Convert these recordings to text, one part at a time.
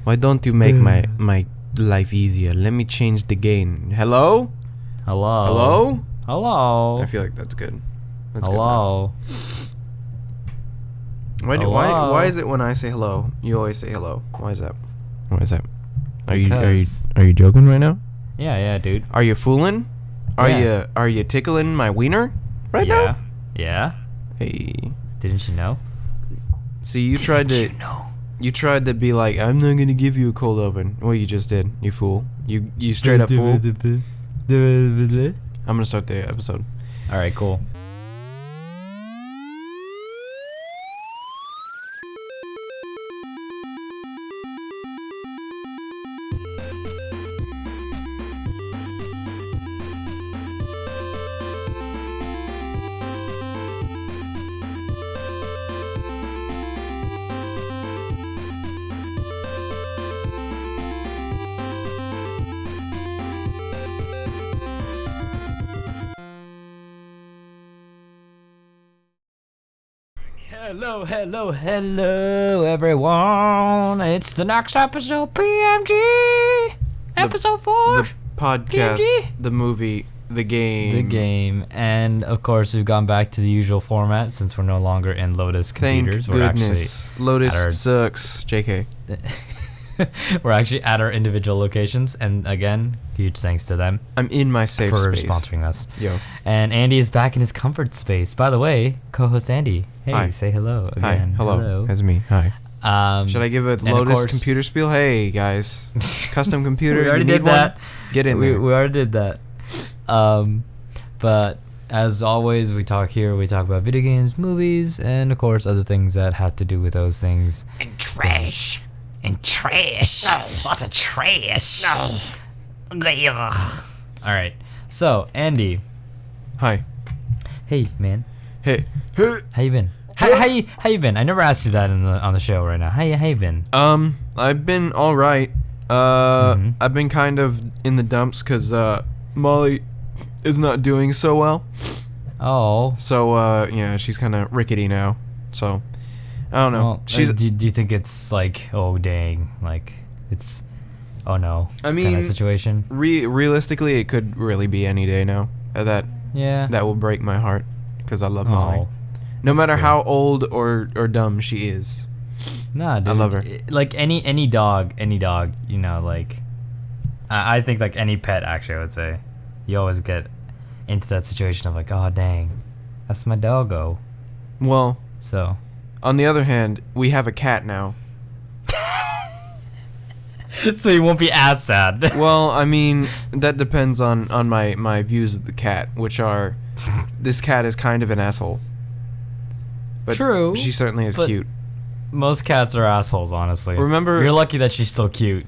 Why don't you make my life easier? Let me change the game. Hello? Hello. Hello? Hello. I feel like that's good. That's Hello. Good enough. Why is it when I say hello, you always say hello? Why is that? Why is that? Are you joking right now? Yeah, dude. Are you fooling? Are you tickling my wiener right now? Yeah. Hey. Didn't you know? See, you tried to be like, I'm not gonna give you a cold open. Well, you just did. You fool. You straight up fool. I'm gonna start the episode. All right, cool. Hello, everyone. It's the next episode, PMG. Episode 4. The podcast, PMG. the movie, the game. The game. And, of course, we've gone back to the usual format since we're no longer in Lotus computers. Thank goodness. Lotus sucks. JK. We're actually at our individual locations. And, again, huge thanks to them. I'm in my safe for space. Sponsoring us. Yo. And Andy is back in his comfort space. By the way, co-host Andy. Hey, Hi. Say hello again. Hi. Hello. That's me. Hi. Should I give a Lotus computer spiel? Hey, guys. Custom computer. We already did that. Get in there. We already did that. But as always, we talk about video games, movies, and, of course, other things that have to do with those things. And trash. No. Lots of trash. No. Ugh. All right. So, Andy. Hi. Hey, man. Hey. How you been? How you been? I never asked you that on the show right now. How you been? I've been all right. I've been kind of in the dumps because Molly is not doing so well. Oh. So yeah, she's kind of rickety now. So I don't know. Well, do you think it's like, oh dang, like it's, oh no, I mean, kind of situation? Realistically, it could really be any day now. That will break my heart because I love Molly. No matter how old or dumb she is. Nah, dude. I love her. Like any dog, you know, like I think like any pet actually I would say. You always get into that situation of like, oh dang, that's my doggo. Well, so on the other hand, we have a cat now. So you won't be as sad. Well, I mean, that depends on my views of the cat, which are this cat is kind of an asshole. But true. She certainly is cute. Most cats are assholes, honestly. Remember, you're lucky that she's still cute.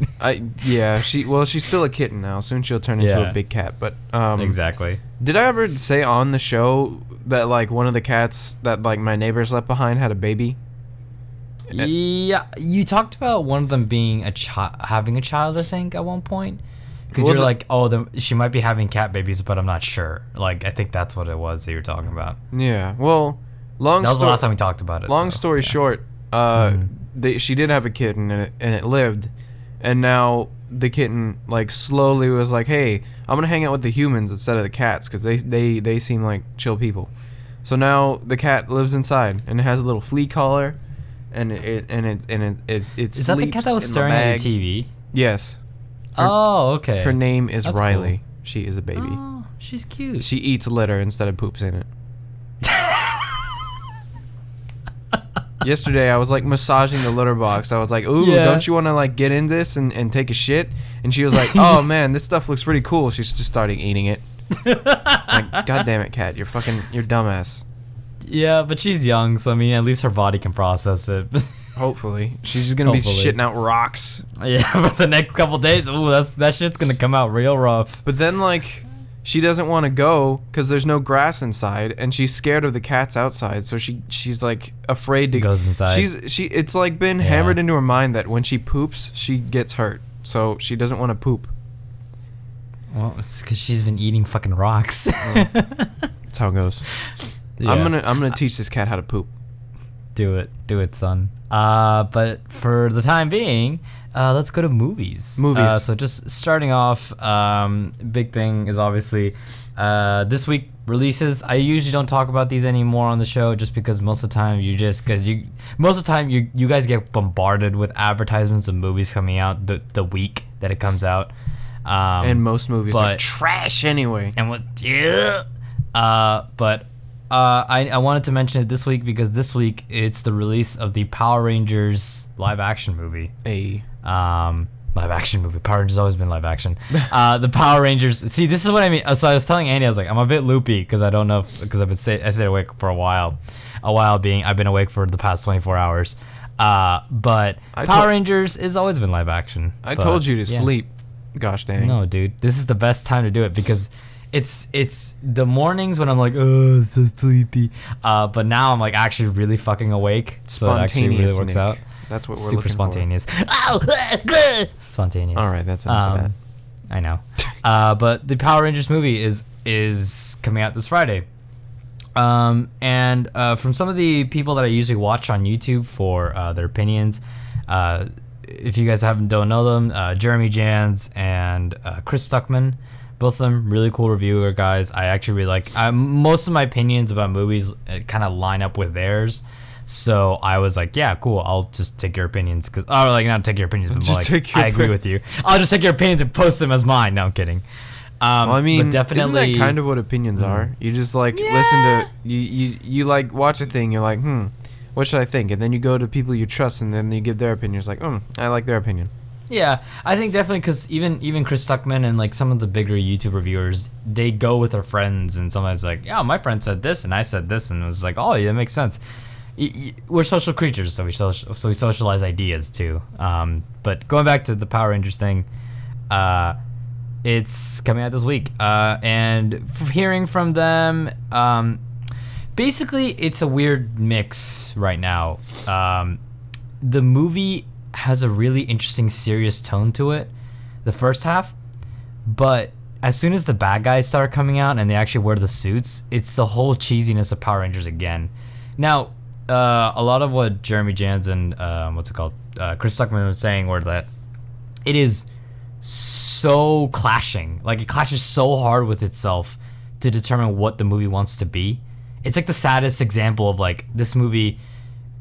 She's still a kitten now. Soon she'll turn into a big cat. But exactly. Did I ever say on the show that like one of the cats that like my neighbors left behind had a baby? Yeah, you talked about one of them being having a child, I think, at one point. Because you're like, oh, she might be having cat babies, but I'm not sure. Like, I think that's what it was that you were talking about. Yeah. Well, that was the last time we talked about it. Long story short, she did have a kitten and it lived, and now the kitten like slowly was like, hey, I'm gonna hang out with the humans instead of the cats because they seem like chill people. So now the cat lives inside and it has a little flea collar, and it is that the cat that was staring at your TV? Yes. Okay. Her name is That's Riley. Cool. She is a baby. Oh, she's cute. She eats litter instead of poops in it. Yesterday, I was like massaging the litter box. I was like, ooh, don't you want to like get in this and take a shit? And she was like, oh man, this stuff looks pretty cool. She's just starting eating it. Like, God damn it, cat. You're dumbass. Yeah, but she's young, so I mean, at least her body can process it. Hopefully. She's just going to be shitting out rocks. Yeah, but the next couple days, ooh, that shit's going to come out real rough. But then, like, she doesn't want to go because there's no grass inside, and she's scared of the cats outside, so she's like afraid to goes inside. It's like been hammered into her mind that when she poops, she gets hurt, so she doesn't want to poop. Well, it's because she's been eating fucking rocks. That's how it goes. Yeah. I'm gonna teach this cat how to poop. Do it, son. But for the time being, let's go to movies. So just starting off, big thing is obviously this week releases. I usually don't talk about these anymore on the show just because most of the time you guys get bombarded with advertisements of movies coming out the week that it comes out. And most movies are trash anyway. And what? Yeah. I wanted to mention it this week because this week it's the release of the Power Rangers live action movie. Live action movie. Power Rangers always been live action. The Power Rangers. See, this is what I mean. So I was telling Andy, I was like, I'm a bit loopy because I don't know because I stayed awake for a while. Being I've been awake for the past 24 hours. But Power Rangers has always been live action. I told you to sleep. Gosh dang. No, dude. This is the best time to do it because it's the mornings when I'm like, oh, so sleepy. But now I'm like actually really fucking awake. So it actually really works out. That's what we're super looking spontaneous. Spontaneous. All right, that's enough of that. I know. But the Power Rangers movie is coming out this Friday. And from some of the people that I usually watch on YouTube for their opinions, if you guys don't know them, Jeremy Jans and Chris Stuckman, both of them really cool reviewer guys. I actually really like. Most of my opinions about movies kind of line up with theirs. So I was like, yeah, cool. I'll just take your opinions not take your opinions, but just like I agree with you. I'll just take your opinions and post them as mine. No, I'm kidding. Well, I mean, but definitely, isn't that kind of what opinions are? You just like listen to you like watch a thing. You're like, what should I think? And then you go to people you trust, and then you give their opinion. It's like, I like their opinion. Yeah, I think definitely because even Chris Stuckman and like some of the bigger YouTube reviewers, they go with their friends, and somebody's like, yeah, my friend said this, and I said this, and it was like, oh, yeah, that makes sense. We're social creatures, so we socialize ideas too. But going back to the Power Rangers thing, it's coming out this week, and hearing from them, basically it's a weird mix right now. The movie has a really interesting, serious tone to it, the first half, but as soon as the bad guys start coming out and they actually wear the suits, it's the whole cheesiness of Power Rangers again. Now, a lot of what Jeremy Jans and Chris Stuckman was saying were that it is so clashing. Like, it clashes so hard with itself to determine what the movie wants to be. It's like the saddest example of like this movie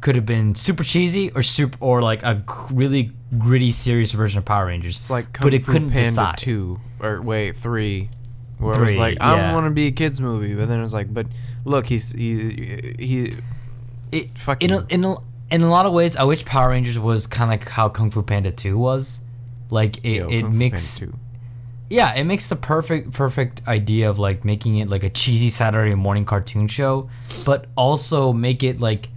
could have been super cheesy or like a really gritty, serious version of Power Rangers. It's like but it couldn't Panda decide. 2 or wait 3, where it was like I don't want to be a kids movie, but then it was like, but look, he in a lot of ways, I wish Power Rangers was kind of like how Kung Fu Panda 2 was. Like it makes it makes the perfect idea of like making it like a cheesy Saturday morning cartoon show, but also make it like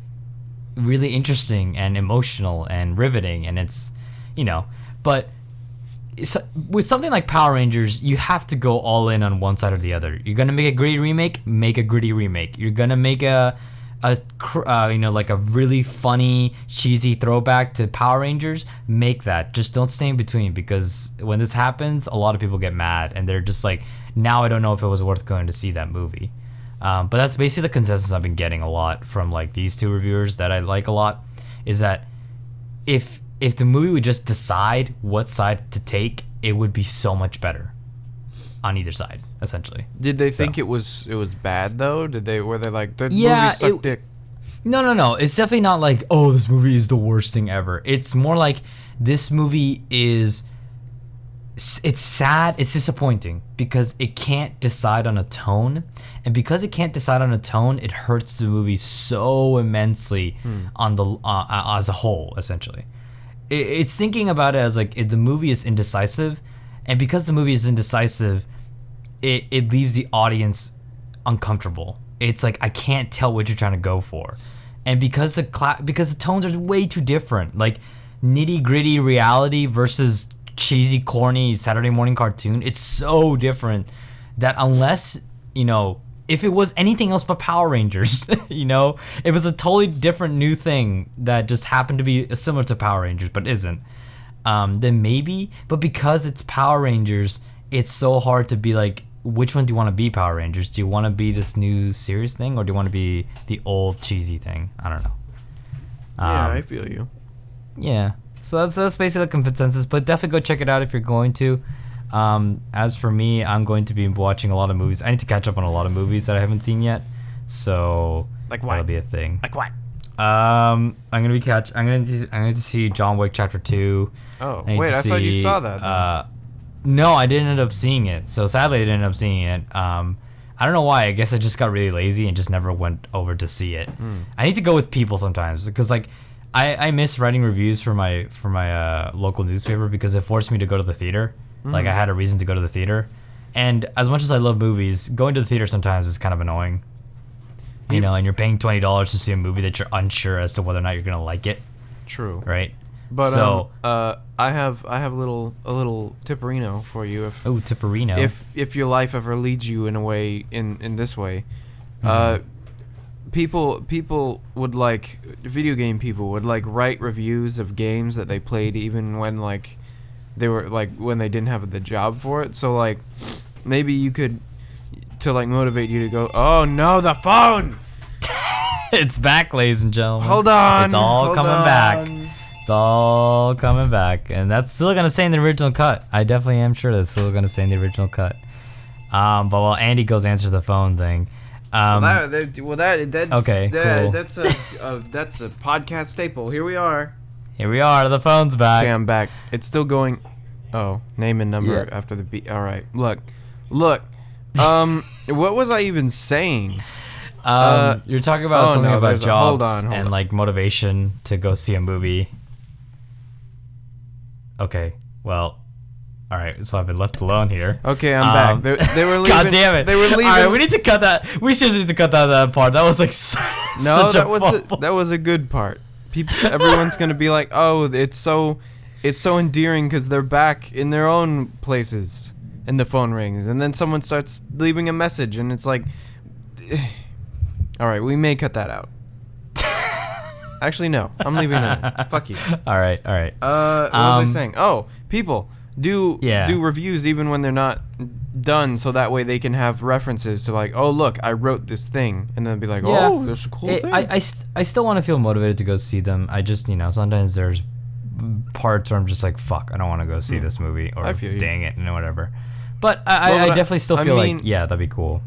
really interesting and emotional and riveting, and it's but with something like Power Rangers, you have to go all in on one side or the other. You're gonna make a gritty remake, make a gritty remake. You're gonna make like a really funny, cheesy throwback to Power Rangers, make that. Just don't stay in between, because when this happens, a lot of people get mad and they're just like, now I don't know if it was worth going to see that movie. But that's basically the consensus I've been getting a lot from like these two reviewers that I like a lot, is that if the movie would just decide what side to take, it would be so much better on either side, essentially. Did they think it was bad though? Were they like, the movie sucked dick? No. It's definitely not like, oh, this movie is the worst thing ever. It's more like this movie is, it's sad, it's disappointing because it can't decide on a tone, and because it can't decide on a tone, it hurts the movie so immensely on the as a whole, essentially. It's thinking about it as like, if the movie is indecisive, and because the movie is indecisive, it leaves the audience uncomfortable. It's like, I can't tell what you're trying to go for. And because the tones are way too different, like nitty gritty reality versus cheesy, corny Saturday morning cartoon, it's so different that unless, if it was anything else but Power Rangers, if it was a totally different new thing that just happened to be similar to Power Rangers but isn't, then maybe. But because it's Power Rangers, it's so hard to be like, which one do you want to be, Power Rangers? Do you want to be this new serious thing, or do you want to be the old cheesy thing? I don't know. Yeah, I feel you. Yeah. So that's basically the consensus, but definitely go check it out if you're going to. As for me, I'm going to be watching a lot of movies. I need to catch up on a lot of movies that I haven't seen yet. So Like what? that'll be a thing. Like what? I'm going to see John Wick Chapter 2. Oh, I need wait, to I thought you see, saw that. Then. No, I didn't end up seeing it. So sadly, I didn't end up seeing it. I don't know why. I guess I just got really lazy and just never went over to see it. I need to go with people sometimes because like I miss writing reviews for my local newspaper because it forced me to go to the theater. Like I had a reason to go to the theater. And as much as I love movies, going to the theater sometimes is kind of annoying. You know, and you're paying $20 to see a movie that you're unsure as to whether or not you're gonna like it. True. Right. But so I have a little tipperino for you if tipperino. if your life ever leads you in a way in this way. People would like video game people would like write reviews of games that they played even when like they were like when they didn't have the job for it. So like maybe you could to like motivate you to go, oh no, the phone. It's back, ladies and gentlemen. Hold on. It's all coming back. It's all coming back, and that's still gonna stay in the original cut. I definitely am sure that's still gonna stay in the original cut. But while Andy goes answer the phone thing, that's okay, cool. That's a podcast staple. Here we are. Here we are. The phone's back. Okay, I'm back. It's still going. Oh, name and number after the beat. All right. Look. What was I even saying? You're talking about something about jobs hold on. and like motivation to go see a movie. Okay, well, all right. So I've been left alone here. Okay, I'm back. They were leaving. God damn it! They were leaving. All right, we need to cut that. We should need to cut that part. That was like no, such a that was a good part. Everyone's gonna be like, oh, it's so endearing because they're back in their own places, and the phone rings, and then someone starts leaving a message, and it's like, all right, we may cut that out. Actually, no. I'm leaving it in. Fuck you. All right. What was I saying? Oh, people do reviews even when they're not done, so that way they can have references to like, oh look, I wrote this thing, and then be like, oh, there's a cool thing. I still want to feel motivated to go see them. I just sometimes there's parts where I'm just like, fuck, I don't want to go see this movie, or dang it, and whatever. But I definitely still feel like that'd be cool.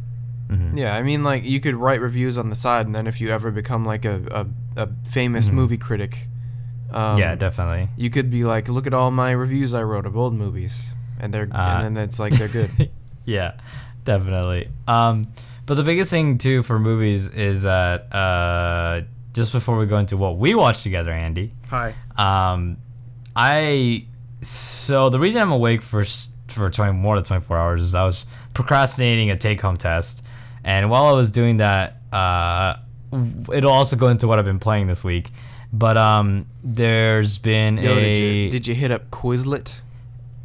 Mm-hmm. Yeah, I mean, like, you could write reviews on the side, and then if you ever become, like, a famous movie critic... yeah, definitely. You could be like, look at all my reviews I wrote of old movies. And then it's like, they're good. Yeah, definitely. But the biggest thing, too, for movies is that... just before we go into what we watched together, Andy... Hi. So the reason I'm awake for more than 24 hours is I was procrastinating a take-home test. And while I was doing that, it'll also go into what I've been playing this week. But there's been did you hit up Quizlet?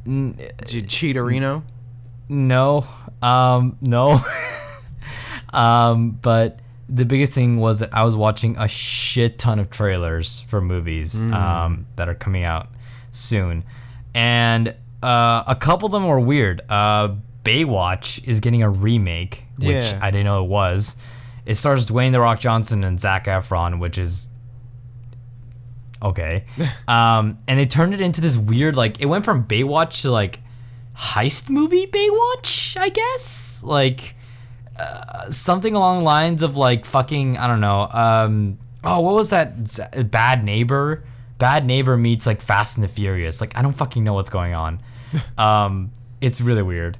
Did you cheat Areno? No. No. But the biggest thing was that I was watching a shit ton of trailers for movies that are coming out soon. And a couple of them were weird. Baywatch is getting a remake, which I didn't know it was. It stars Dwayne "The Rock" Johnson and Zac Efron, which is okay. And they turned it into this weird, like, it went from Baywatch to like heist movie Baywatch, I guess. Like something along the lines of like fucking, I don't know. What was that? Bad Neighbor. Bad Neighbor meets like Fast and the Furious. Like, I don't fucking know what's going on. It's really weird.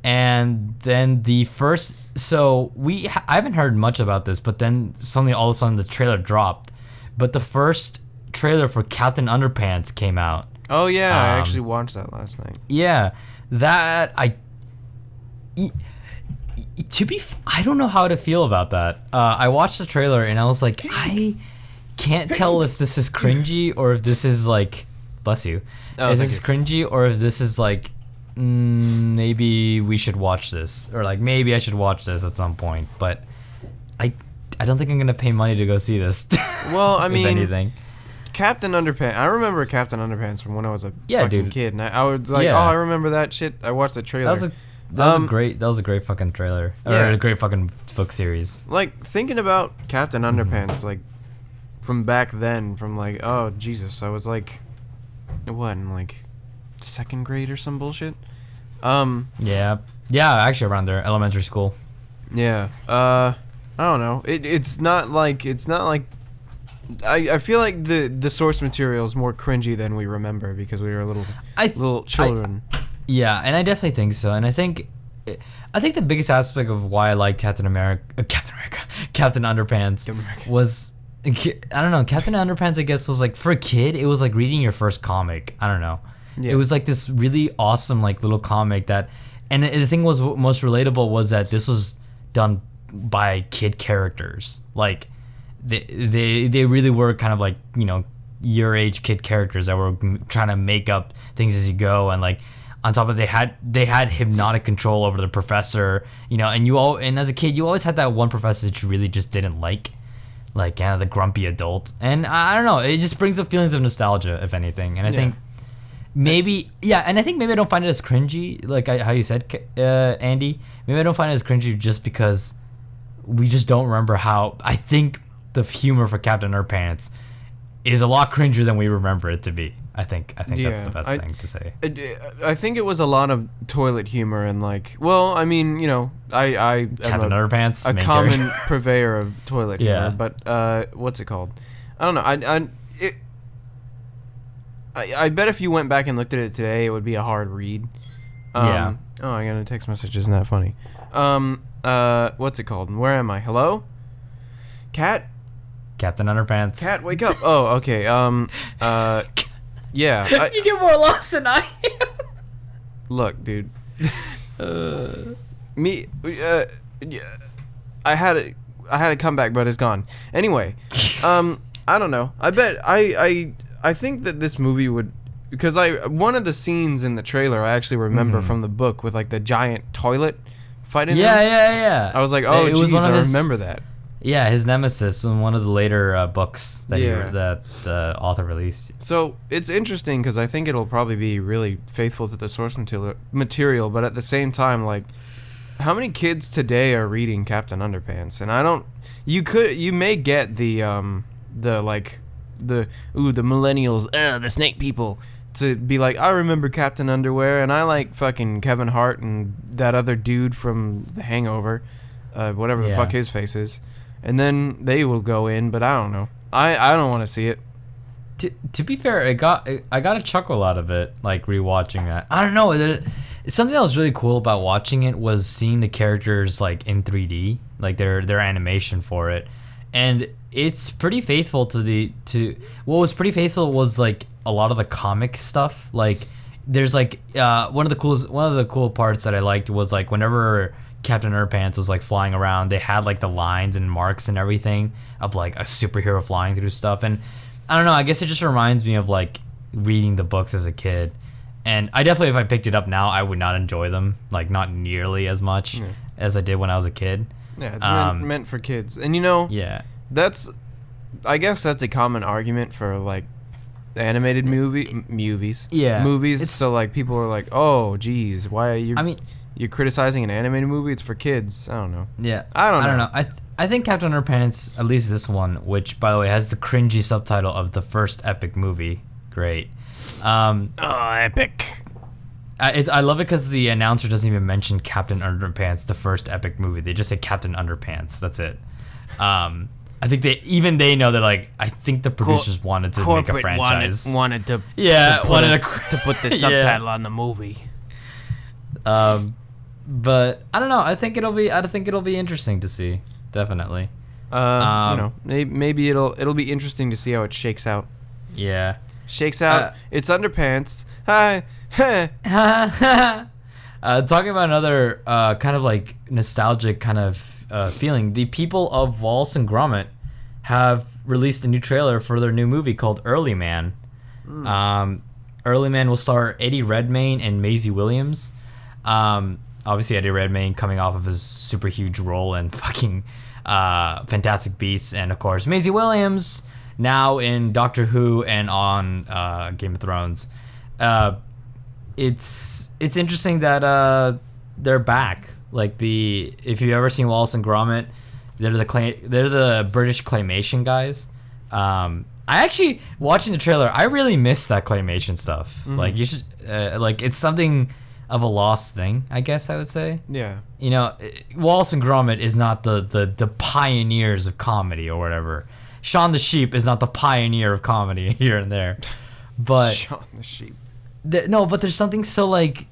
And then the first, I haven't heard much about this, but then suddenly all of a sudden the trailer dropped. But the first trailer for Captain Underpants came out. Oh yeah, I actually watched that last night. Yeah, that I don't know how to feel about that. I watched the trailer and I was like, I can't tell if this is cringy or if this is like, bless you, if this is cringy or if this is like, maybe we should watch this, or like maybe I should watch this at some point. But I don't think I'm gonna pay money to go see this. Well, I mean, if anything. Captain Underpants. I remember Captain Underpants from when I was a fucking kid, and I was like, oh, I remember that shit. I watched the trailer. That was a great fucking trailer, or a great fucking book series. Like, thinking about Captain Underpants, like, from back then, from like, oh Jesus, I was like, what, in like 2nd grade or some bullshit. Yeah, actually around there, elementary school. Yeah. I don't know. It's not like I feel like the source material is more cringy than we remember because we were little children. Yeah, and I definitely think so. And I think the biggest aspect of why I like Captain Underpants was, I don't know, Captain Underpants, I guess, was like, for a kid, it was like reading your first comic. I don't know. Yeah. It was like this really awesome like little comic that, and the thing was most relatable was that this was done by kid characters. Like they really were kind of like, you know, your age kid characters that were trying to make up things as you go, and like on top of it, they had hypnotic control over the professor, you know, and as a kid you always had that one professor that you really just didn't like kind of the grumpy adult. And I don't know, it just brings up feelings of nostalgia, if anything. And I think maybe, and I think maybe I don't find it as cringy, like how you said, Andy. Maybe I don't find it as cringy just because we just don't remember how. I think the humor for Captain Underpants is a lot cringer than we remember it to be. I think that's the best thing to say. I think it was a lot of toilet humor and like, well, I mean, you know, I Captain Underpants, a common purveyor of toilet humor, but what's it called? I don't know. I bet if you went back and looked at it today, it would be a hard read. Oh, I got a text message. Isn't that funny? What's it called? Where am I? Hello? Cat? Captain Underpants. Cat, wake up. Oh, okay. Yeah. You get more lost than I am. Look, dude. I had a comeback, but it's gone. Anyway, I don't know. I bet I think that this movie would, because one of the scenes in the trailer I actually remember from the book with like the giant toilet fighting. Yeah. I was like, oh, geez, I remember that. Yeah, his nemesis in one of the later books that the author released. So it's interesting because I think it'll probably be really faithful to the source material, but at the same time, like, how many kids today are reading Captain Underpants? And I don't. You may get the millennials, the snake people, to be like, I remember Captain Underwear, and I like fucking Kevin Hart and that other dude from The Hangover, whatever the fuck his face is. And then they will go in, but I don't know. I don't want to see it. To be fair, I got a chuckle out of it, like rewatching that. I don't know. Something that was really cool about watching it was seeing the characters like in 3D, like their animation for it, and it's pretty faithful to what was pretty faithful was like a lot of the comic stuff. Like there's like one of the cool parts that I liked was like whenever Captain Underpants was like flying around, they had like the lines and marks and everything of like a superhero flying through stuff. And I don't know, I guess it just reminds me of like reading the books as a kid. And I definitely, if I picked it up now, I would not enjoy them, like not nearly as much as I did when I was a kid. Yeah, it's meant for kids. And you know, I guess that's a common argument for like animated movies. Yeah. Movies. So like people are like, oh, geez, why are you? I mean, you're criticizing an animated movie? It's for kids. I don't know. Yeah. I don't know. I think Captain Underpants, at least this one, which by the way has the cringy subtitle of the first epic movie. Great. Epic. I love it because the announcer doesn't even mention Captain Underpants, the first epic movie. They just say Captain Underpants. That's it. I think they know that, like, I think the producers wanted to make a franchise. Wanted to put the subtitle on the movie. But I don't know. I think it'll be interesting to see. Definitely. You know, maybe it'll be interesting to see how it shakes out. Yeah. Shakes out. It's Underpants. Hi. Talking about another kind of like nostalgic kind of feeling. The people of Wallace and Gromit have released a new trailer for their new movie called Early Man. Early Man will star Eddie Redmayne and Maisie Williams. Obviously Eddie Redmayne coming off of his super huge role in fucking Fantastic Beasts, and of course Maisie Williams now in Doctor Who and on Game of Thrones. It's interesting that they're back. Like if you've ever seen Wallace and Gromit, they're the British claymation guys. I actually watching the trailer. I really miss that claymation stuff. Like you should, like it's something of a lost thing, I guess I would say. Yeah. You know, Wallace and Gromit is not the pioneers of comedy or whatever. Shaun the Sheep is not the pioneer of comedy here and there, but Shaun the Sheep. No, but there's something so like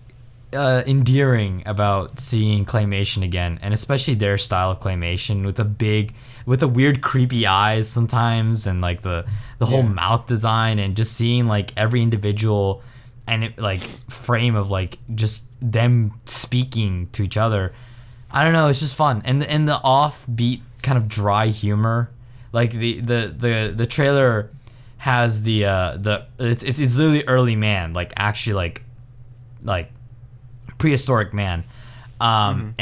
endearing about seeing claymation again, and especially their style of claymation with the weird creepy eyes sometimes, and like the whole mouth design, and just seeing like every individual and it like frame of like just them speaking to each other. I don't know, it's just fun, and the offbeat kind of dry humor, like the trailer has it's literally early man, like actually like prehistoric man, and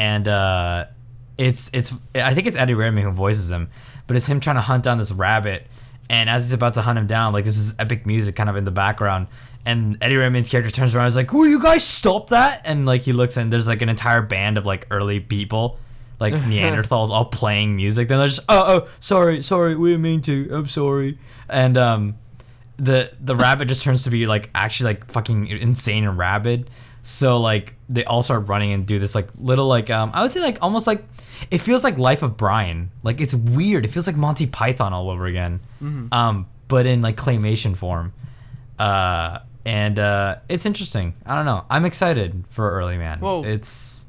it's I think it's Eddie Redmayne who voices him, but it's him trying to hunt down this rabbit, and as he's about to hunt him down, like this is epic music kind of in the background, and Eddie Redmayne's character turns around and is like, "Will you guys stop that?" And like he looks, and there's like an entire band of like early people, like Neanderthals, all playing music. Then they're just, oh, sorry, we didn't mean to. I'm sorry. And the rabbit just turns to be like actually like fucking insane and rabid. So like they all start running and do this like little like I would say like almost like it feels like Life of Brian. Like it's weird. It feels like Monty Python all over again. But in like claymation form. And it's interesting. I don't know. I'm excited for Early Man. Well, it's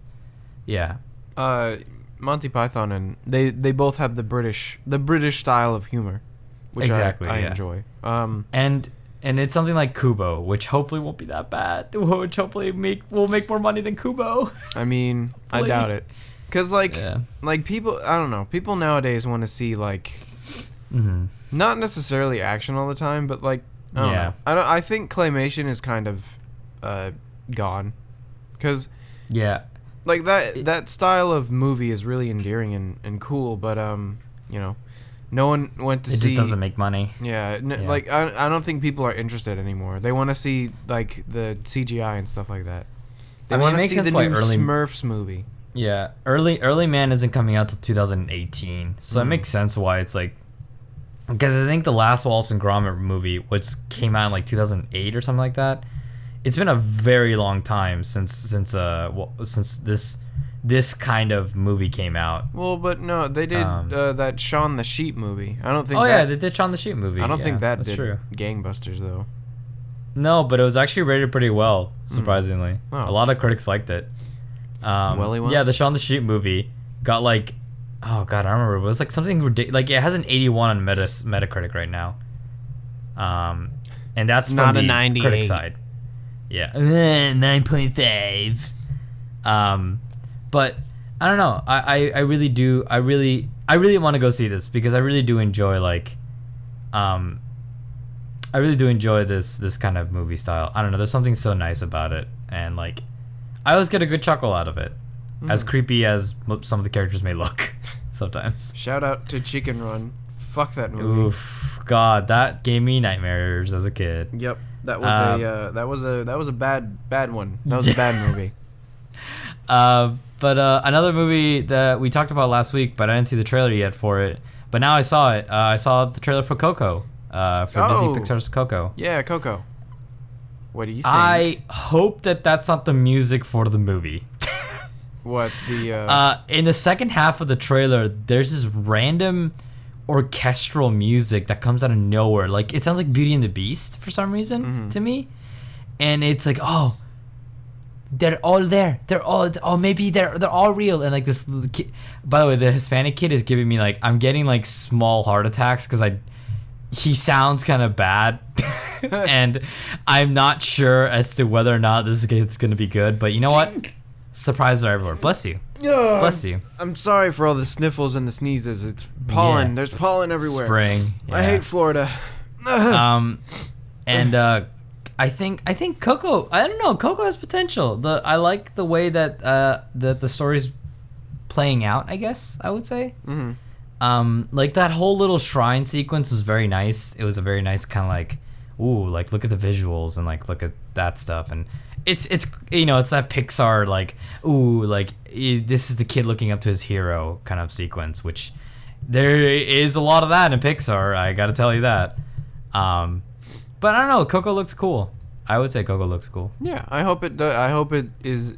yeah. Monty Python and they both have the British style of humor, which Exactly, I yeah. enjoy. And it's something like Kubo, which hopefully won't be that bad. Which hopefully will make more money than Kubo. I mean, I doubt it, cause like people, I don't know, people nowadays want to see like, not necessarily action all the time, but like I don't know. I think claymation is kind of gone, cause like that style of movie is really endearing and cool, but you know, no one went to see. It just doesn't make money. Yeah, like I don't think people are interested anymore. They want to see like the CGI and stuff like that. They want to see the new Smurfs movie. Yeah, Early Man isn't coming out till 2018, so it makes sense why it's like, because I think the last Wallace and Gromit movie, which came out in like 2008 or something like that, it's been a very long time since this kind of movie came out. Well, but no, they did that Shaun the Sheep movie. I don't think. Oh yeah, they did Shaun the Sheep movie. I don't think that did true. gangbusters though. No, but it was actually rated pretty well, surprisingly. Oh. A lot of critics liked it. Yeah, the Shaun the Sheep movie got like, oh god, I don't remember. It was like something ridiculous. Like it has an 81 on Metacritic right now. And that's it's from not the a 98. critic side. Yeah, 9.5. But I don't know. I really do. I really want to go see this because I really do enjoy like, I really do enjoy this kind of movie style. I don't know. There's something so nice about it, and like, I always get a good chuckle out of it, as creepy as some of the characters may look, sometimes. Shout out to Chicken Run. Fuck that movie. Oof, God, that gave me nightmares as a kid. Yep, that was a bad one. That was a bad movie. But another movie that we talked about last week, but I didn't see the trailer yet for it. But now I saw it. I saw the trailer for Coco, for Disney Pixar's Coco. Yeah, Coco. What do you think? I hope that that's not the music for the movie. What the? In the second half of the trailer, there's this random orchestral music that comes out of nowhere. Like it sounds like Beauty and the Beast for some reason to me, and it's like, oh, they're all there. Maybe they're all real. And like this little kid, by the way, the Hispanic kid is giving me like, I'm getting like small heart attacks because he sounds kind of bad, and I'm not sure as to whether or not this is gonna be good. But you know what? Surprises are everywhere. Bless you. Bless you. I'm sorry for all the sniffles and the sneezes. It's pollen. Yeah. There's pollen everywhere. Spring. Yeah. I hate Florida. And I think Coco. I don't know. Coco has potential. I like the way that the story's playing out. I guess I would say. Like that whole little shrine sequence was very nice. It was a very nice kind of like, ooh, like look at the visuals and like look at that stuff, and it's you know, it's that Pixar like, ooh, like this is the kid looking up to his hero kind of sequence, which there is a lot of that in Pixar. I gotta tell you that. But I don't know. Coco looks cool. I would say Coco looks cool. Yeah, I hope it. I hope it is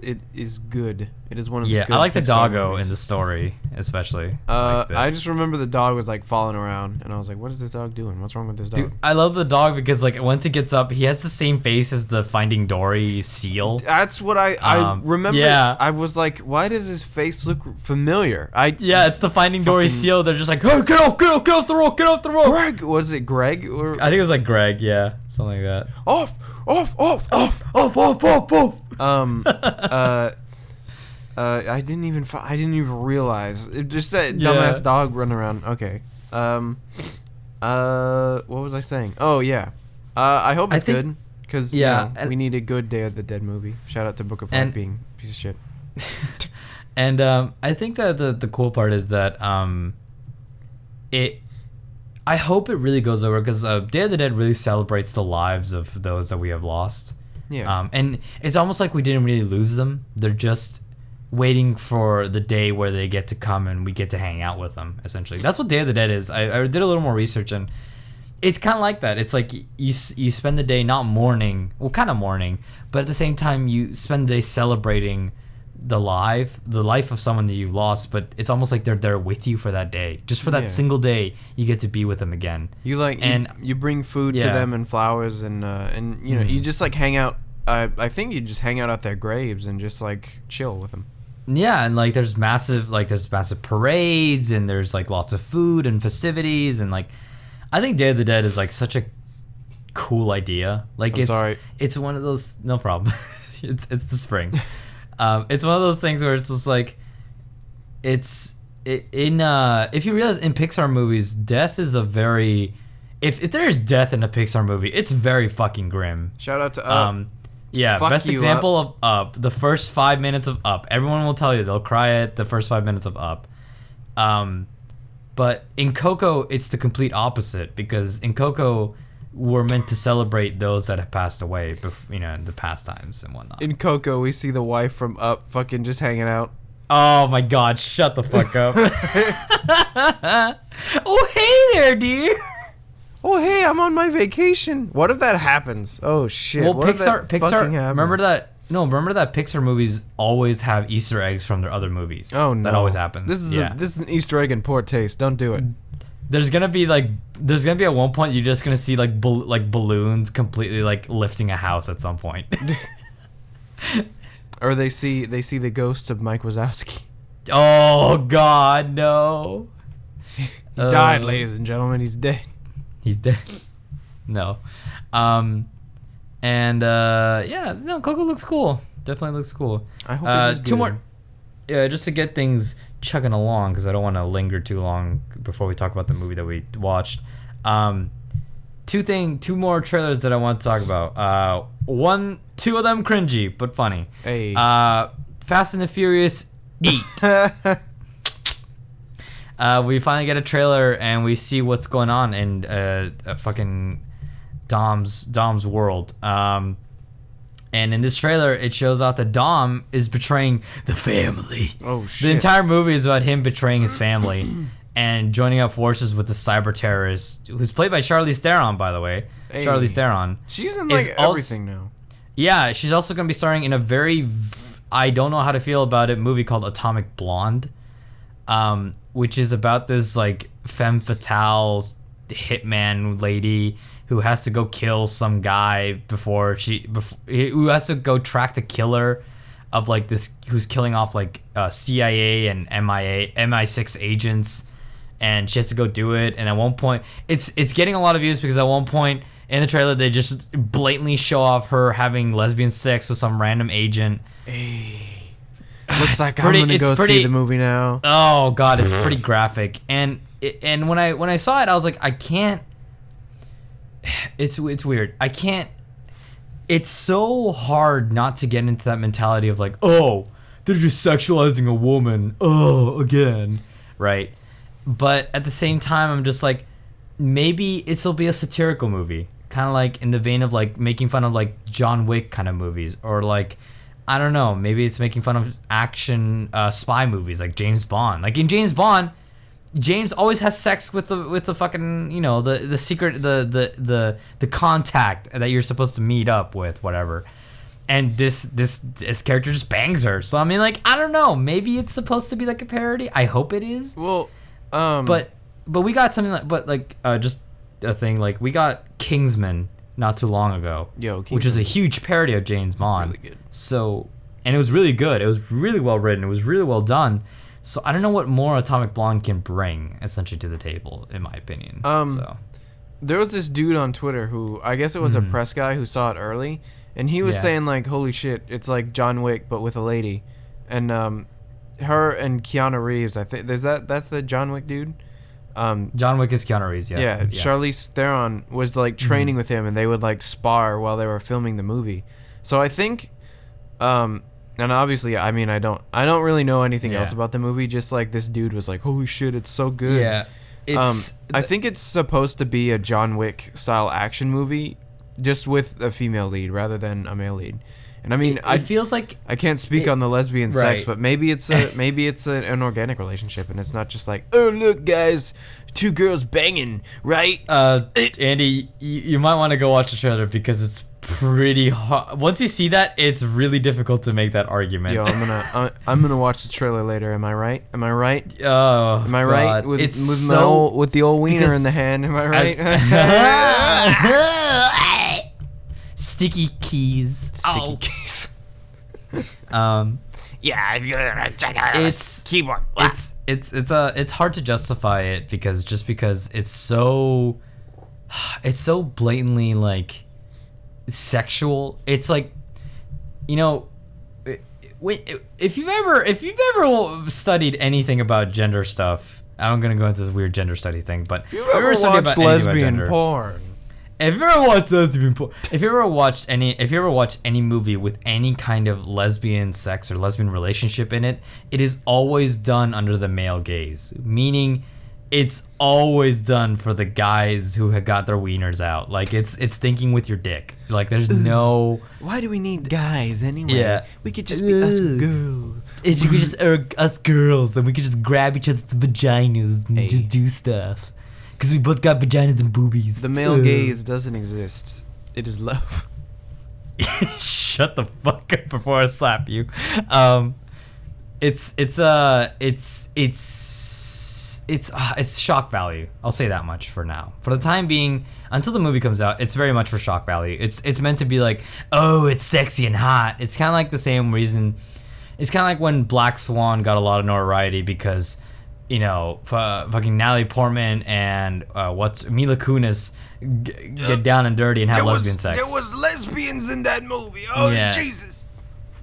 good. It is one of the good I like the Pixar doggo movies. in the story, especially. Like I just remember the dog was like falling around, and I was like, "What is this dog doing? What's wrong with this dog?" Dude, I love the dog because like once it gets up, he has the same face as the Finding Dory seal. That's what I remember. yeah. I was like, "Why does his face look familiar?" Yeah, it's the Finding Dory Fucking- seal. They're just like, "Oh, get off the rope, get off the rope." Greg, was it Greg or I think it was like Greg, yeah, something like that. off? I didn't even realize. It just that dumbass dog running around. Okay. What was I saying? Oh yeah. I hope it's good because we need a good Day of the Dead movie. Shout out to Book of Life being a piece of shit. And I think that the cool part is that I hope it really goes over because Day of the Dead really celebrates the lives of those that we have lost. Yeah. And it's almost like we didn't really lose them. They're just waiting for the day where they get to come and we get to hang out with them, essentially. That's what Day of the Dead is. I did a little more research, and it's kind of like that. It's like you spend the day not mourning, well, kind of mourning, but at the same time you spend the day celebrating the life of someone that you lost, but it's almost like they're there with you for that day. Just for that single day, you get to be with them again. You bring food to them and flowers and you know, you just like hang out. I think you just hang out at their graves and just like chill with them. Yeah, and like there's massive parades and there's like lots of food and festivities, and like I think Day of the Dead is like such a cool idea. Like it's one of those, no problem. it's the spring. It's one of those things where it's just like if you realize in Pixar movies, death is a very if there's death in a Pixar movie, it's very fucking grim. Shout out to Up. Yeah, Fuck best you, example of Up. The first 5 minutes of Up. Everyone will tell you they'll cry at the first 5 minutes of Up. But in Coco, it's the complete opposite, because in Coco, we're meant to celebrate those that have passed away, you know, in the past times and whatnot. In Coco, we see the wife from Up fucking just hanging out. Oh my God! Shut the fuck up. Oh hey there, dear. Oh hey, I'm on my vacation. What if that happens? Oh shit. Well, what if that Pixar. fucking happens? Remember that Pixar movies always have Easter eggs from their other movies. Oh no, that always happens. This is an Easter egg in poor taste. Don't do it. There's gonna be at one point you're just gonna see like balloons completely like lifting a house at some point. Or they see the ghost of Mike Wazowski. Oh God, no. He died, ladies and gentlemen. He's dead. He's dead. No. Coco looks cool. Definitely looks cool. I hope it's two more. Yeah, just to get things chugging along, because I don't want to linger too long before we talk about the movie that we watched. Two more trailers that I want to talk about. Two of them cringy but funny. Hey. Fast and the Furious 8. We finally get a trailer and we see what's going on in fucking Dom's world. And in this trailer, it shows out that Dom is betraying the family. Oh shit. The entire movie is about him betraying his family and joining up forces with the cyber terrorist, who's played by Charlize Theron, by the way. Hey. Charlize Theron. She's in like everything now. Yeah, she's also going to be starring in a very, I don't know how to feel about it, movie called Atomic Blonde, which is about this like femme fatale hitman lady who has to go kill some guy who has to go track the killer of like this, who's killing off like CIA and MI6 agents, and she has to go do it. And at one point, it's getting a lot of views because at one point in the trailer they just blatantly show off her having lesbian sex with some random agent. Hey. Looks like I'm gonna go see the movie now. Oh God, it's pretty graphic. And when I saw it, I was like, I can't. It's weird. I can't. It's so hard not to get into that mentality of like, oh, they're just sexualizing a woman. Oh, again, right? But at the same time, I'm just like, maybe this will be a satirical movie, kind of like in the vein of like making fun of like John Wick kind of movies, or like, I don't know, maybe it's making fun of action spy movies like James Bond. Like in James Bond, James always has sex with the fucking, you know, the secret, the contact that you're supposed to meet up with, whatever. And this character just bangs her. So I mean, like, I don't know. Maybe it's supposed to be like a parody. I hope it is. Well, but we got something like, just a thing, like, we got Kingsman not too long ago, which is a huge parody of James Bond. Really good. So, and it was really good. It was really well written. It was really well done. So I don't know what more Atomic Blonde can bring essentially to the table, in my opinion. So there was this dude on Twitter who, I guess it was a press guy who saw it early, and he was saying, like, holy shit, it's like John Wick but with a lady. And her and Keanu Reeves, I think that's the John Wick dude. John Wick is Keanu Reeves, yeah. Charlize Theron was like training with him, and they would like spar while they were filming the movie. So I think and obviously, I mean, I don't really know anything else about the movie. Just like this dude was like, "Holy shit, it's so good." Yeah, I think it's supposed to be a John Wick style action movie, just with a female lead rather than a male lead. And I mean, it feels like I can't speak on the lesbian sex, but maybe it's an organic relationship, and it's not just like, "Oh look, guys, two girls banging," right? Andy, you might want to go watch the trailer because it's pretty hard. Once you see that, it's really difficult to make that argument. Yo, I'm gonna watch the trailer later. Am I right? Am I right? Oh, am I right? With the old wiener in the hand. Am I right? Sticky keys. Sticky keys. Yeah, if you're gonna check out it's keyboard. It's hard to justify it because it's so blatantly like sexual. It's like, you know, if you've ever studied anything about gender stuff, I'm gonna go into this weird gender study thing, but if you've ever watched lesbian porn, if you ever watched any movie with any kind of lesbian sex or lesbian relationship in it, it is always done under the male gaze, meaning it's always done for the guys who have got their wieners out. Like, it's thinking with your dick. Like, there's no... Why do we need guys anyway? Yeah. We could just be us girls. If we could just us girls, then we could just grab each other's vaginas and just do stuff. Because we both got vaginas and boobies. The male gaze doesn't exist. It is love. Shut the fuck up before I slap you. It's shock value. I'll say that much for now. For the time being, until the movie comes out, it's very much for shock value. It's meant to be like, oh, it's sexy and hot. It's kind of like the same reason. It's kind of like when Black Swan got a lot of notoriety because, you know, fucking Natalie Portman and Mila Kunis get down and dirty and have lesbian sex. There was lesbians in that movie. Oh, yeah. Jesus.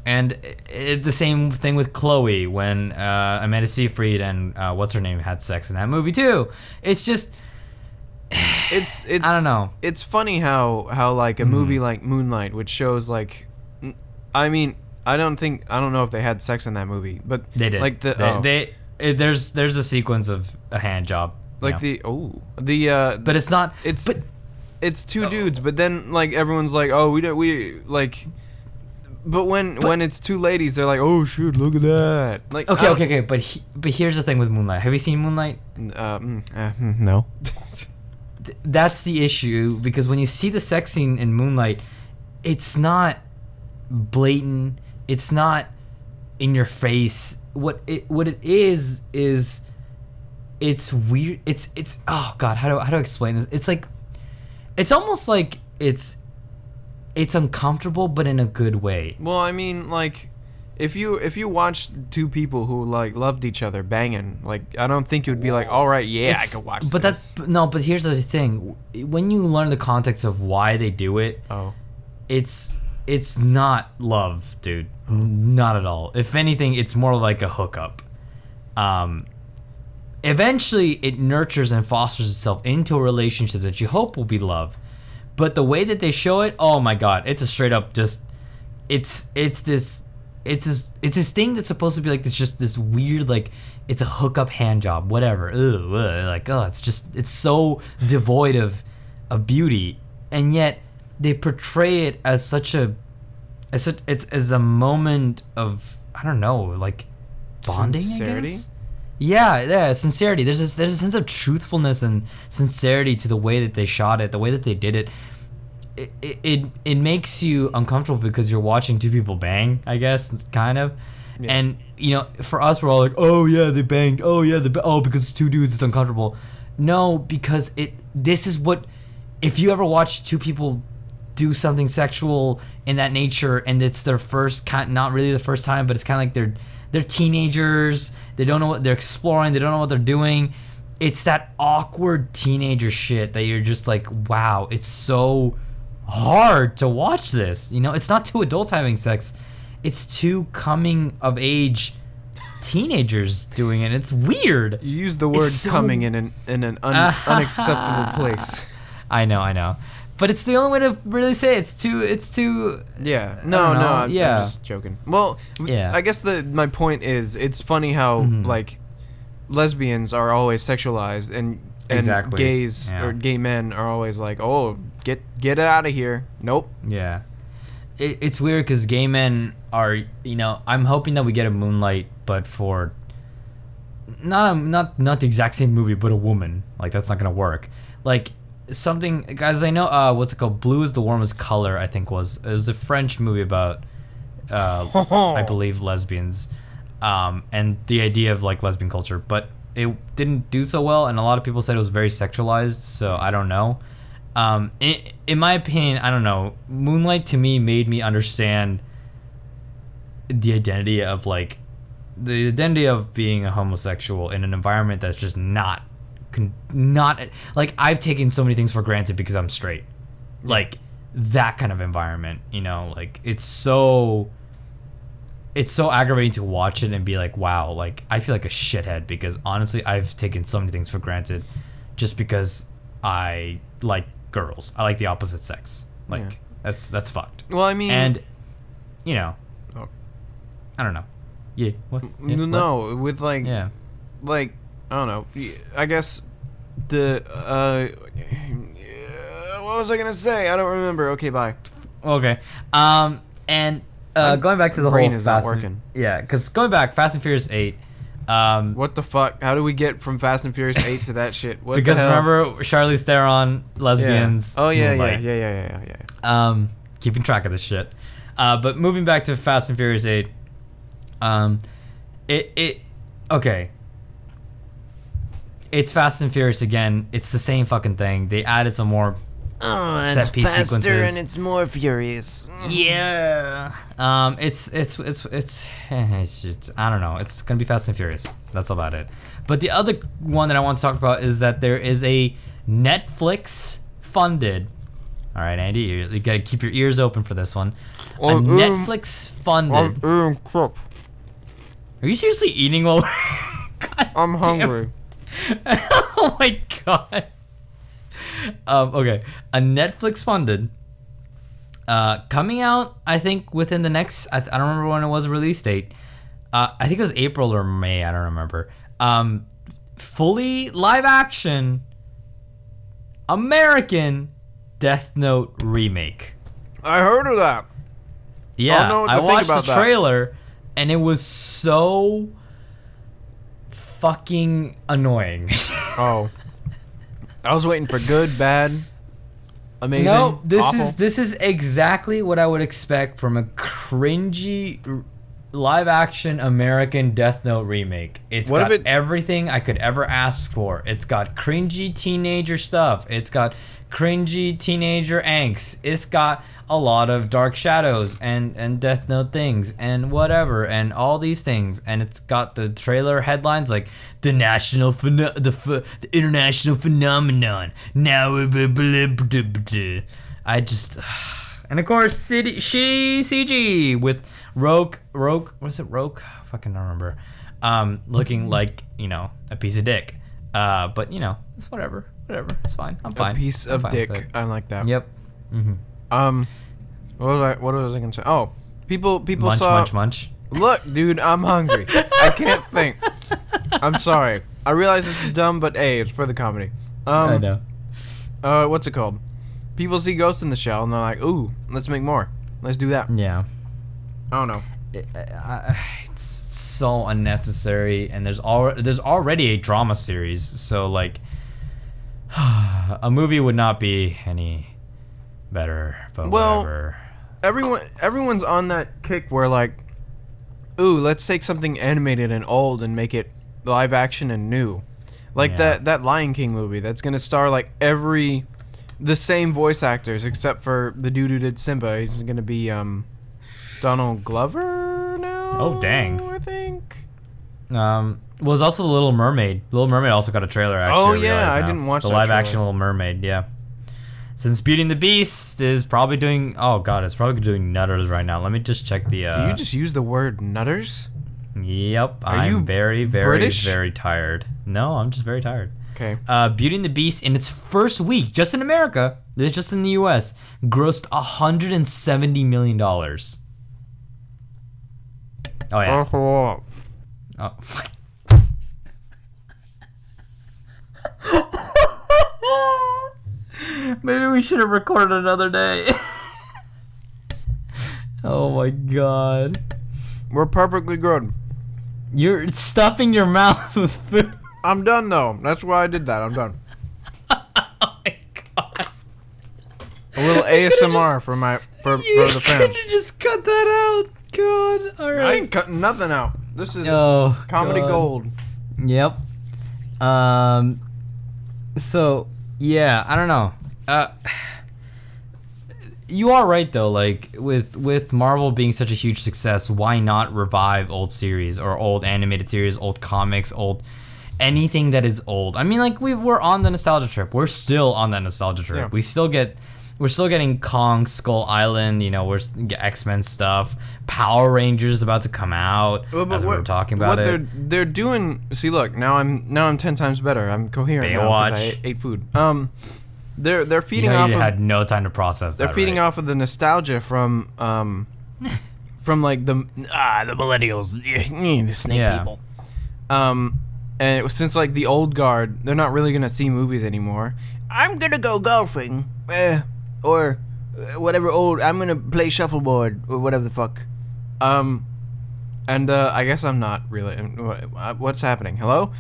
And the same thing with Chloe when Amanda Seyfried and what's her name had sex in that movie too. It's just, it's I don't know. It's funny how like a movie like Moonlight, which shows like, I mean, I don't know if they had sex in that movie, but they did. Like there's a sequence of a hand job. Like but it's not. It's two dudes, but then like everyone's like, oh, we like. But when it's two ladies, they're like, oh shit, look at that. Like, okay. But here's the thing with Moonlight. Have you seen Moonlight? No. That's the issue, because when you see the sex scene in Moonlight, it's not blatant. It's not in your face. What it is it's weird. It's oh god, how do I explain this? It's like, it's almost like it's uncomfortable, but in a good way. Well, I mean, like, if you watch two people who like loved each other banging, like, I don't think you would be like, all right, yeah, I could watch this. But here's the thing: when you learn the context of why they do it, it's not love, dude. Not at all. If anything, it's more like a hookup. Eventually, it nurtures and fosters itself into a relationship that you hope will be love. But the way that they show it, oh my god, it's a straight up just, it's this thing that's supposed to be like this weird, like, it's a hookup hand job, whatever. It's so devoid of beauty, and yet they portray it as as a moment of, I don't know, like, bonding, sincerity? I guess? Yeah, sincerity. There's a sense of truthfulness and sincerity to the way that they shot it, the way that they did it. It makes you uncomfortable because you're watching two people bang, I guess, kind of. Yeah. And for us, we're all like, oh yeah, they banged. Oh yeah, because it's two dudes, it's uncomfortable. No, because this is what, if you ever watch two people do something sexual in that nature, and it's their first not really the first time, but it's kind of like they're teenagers. They don't know what they're exploring. They don't know what they're doing. It's that awkward teenager shit that you're just like, wow, it's so hard to watch this. It's not two adults having sex. It's two coming of age teenagers doing it. It's weird. You use the word coming in an unacceptable place. I know. But it's the only way to really say it. It's too. Yeah. No. I'm just joking. Well, yeah. I guess my point is, it's funny how like lesbians are always sexualized, and exactly. Gays or gay men are always like, oh, get it out of here. Nope. Yeah. It's weird because gay men are, I'm hoping that we get a Moonlight, but for not the exact same movie, but a woman. Like, that's not gonna work. Like, something, guys, I know, what's it called? Blue is the Warmest Color, I think it was a French movie about I believe lesbians, and the idea of like lesbian culture, but it didn't do so well, and a lot of people said it was very sexualized, so I don't know. In my opinion, I don't know, Moonlight to me made me understand the identity of being a homosexual in an environment that's just not like, I've taken so many things for granted because I'm straight, like that kind of environment, like it's so aggravating to watch it and be like, wow, like I feel like a shithead because honestly I've taken so many things for granted just because I like girls. I like the opposite sex. Like that's fucked. Well, I mean, and I don't know. Yeah. What? Yeah, no, what? with like like I don't know. I guess what was I gonna say? I don't remember. Okay, bye. Okay. And going back to the brain whole is not working. Yeah, because going back, Fast and Furious 8. What the fuck? How do we get from Fast and Furious 8 to that shit? What because remember Charlize Theron, lesbians. Yeah. Oh yeah. Keeping track of this shit. But moving back to Fast and Furious 8. Okay. It's Fast and Furious again. It's the same fucking thing. They added some more set piece sequences. It's faster and it's more furious. Yeah. It's I don't know. It's gonna be Fast and Furious. That's about it. But the other one that I want to talk about is that there is a Netflix funded. All right, Andy, you gotta keep your ears open for this one. A Netflix funded. Are you seriously eating while? God I'm hungry. Oh my god. Okay, a Netflix funded coming out, I think within the next I don't remember when it was release date. I think it was April or May, I don't remember. Fully live action American Death Note remake. I heard of that. Yeah, I watched the trailer and it was so fucking annoying. Oh. I was waiting for good, bad, amazing. No, awful. this is exactly what I would expect from a cringy live action American Death Note remake. It's got everything I could ever ask for. It's got cringy teenager stuff. It's got cringy teenager angst. It's got a lot of dark shadows and Death Note things and whatever and all these things, and it's got the trailer headlines like the international phenomenon now. I just and of course CG with Roke what's it Roke? I fucking don't remember. Looking like a piece of dick. But it's whatever. It's fine. I'm fine. A piece of dick. I like that. Yep. What was I gonna say? Oh, people munch. Look, dude, I'm hungry. I can't think. I'm sorry. I realize this is dumb, but hey, it's for the comedy. I know. What's it called? People see Ghost in the Shell and they're like, ooh, let's make more. Let's do that. Yeah. I don't know. it's so unnecessary, and there's already a drama series, so like a movie would not be any better. But whatever. Everyone's on that kick where like, ooh, let's take something animated and old and make it live action and new, like that Lion King movie that's gonna star like the same voice actors except for the dude who did Simba. He's gonna be Donald Glover now. Oh dang! I think. Well, there's also the Little Mermaid. Little Mermaid also got a trailer. Actually, oh yeah, I didn't watch the that live trailer. action Little Mermaid. Yeah. Since Beauty and the Beast is probably doing, it's probably doing nutters right now. Let me just check the. Do you just use the word nutters? Yep, Are you I'm very, very, British? very tired. No, I'm just very tired. Okay. Beauty and the Beast in its first week, just in America, just in the U.S., grossed $170 million. Oh yeah. Oh. Maybe we should have recorded another day. Oh my god. We're perfectly good. You're stuffing your mouth with food. I'm done though. That's why I did that. I'm done. Oh my god. A little ASMR for the fans. You just cut that out. God. All right. I ain't cutting nothing out. This is comedy God. gold. Yep. So yeah, I don't know. You are right though. Like with Marvel being such a huge success, why not revive old series or old animated series, old comics, old anything that is old? I mean, like we're on the nostalgia trip. We're still on that nostalgia trip. Yeah. We're still getting Kong Skull Island. You know, we're X-Men stuff. Power Rangers about to come out. Well, but as we were talking about it. They're doing. See, look, now I'm 10 times better. I'm coherent now because I ate food. They're feeding off. You of, had no time to process. They're feeding off of the nostalgia from like the millennials, the snake people. And it was, since like the old guard, they're not really gonna see movies anymore. I'm gonna go golfing, or whatever old. I'm gonna play shuffleboard or whatever the fuck. And I guess I'm not really. What's happening? Hello?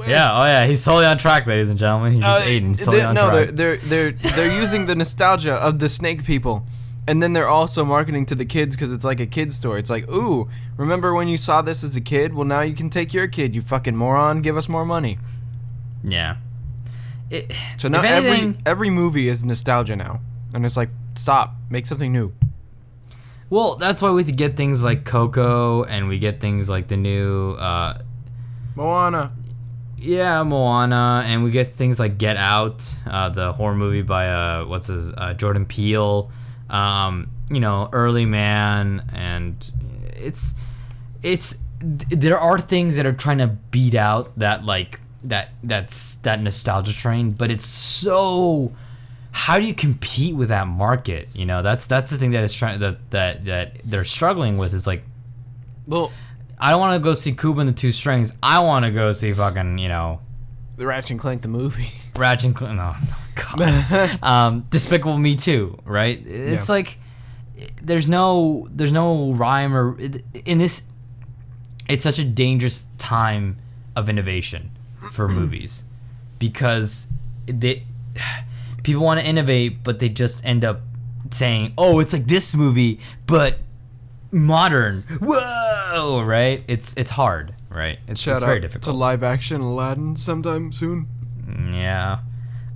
Yeah, oh yeah, he's totally on track, ladies and gentlemen. He just ate and he's totally on track. They're using the nostalgia of the snake people, and then they're also marketing to the kids because it's like a kid's story. It's like, ooh, remember when you saw this as a kid? Well, now you can take your kid, you fucking moron. Give us more money. Yeah. So now every movie is nostalgia now, and it's like, stop, make something new. Well, that's why we have to get things like Coco, and we get things like the new Moana. Yeah, Moana, and we get things like Get Out, the horror movie by Jordan Peele, Early Man, and it's there are things that are trying to beat out that that nostalgia train, but it's so, how do you compete with that market? You know, that's the thing that is that they're struggling with, is like, well, I don't want to go see Cuba and the Two Strings. I want to go see fucking, the Ratchet and Clank the movie. Ratchet and Clank. No, God. Despicable Me 2, right? It's like there's no rhyme or in this. It's such a dangerous time of innovation for movies, because people want to innovate, but they just end up saying, "Oh, it's like this movie, but modern." Whoa, right? It's hard, right? It's very difficult. To live action Aladdin sometime soon. Yeah.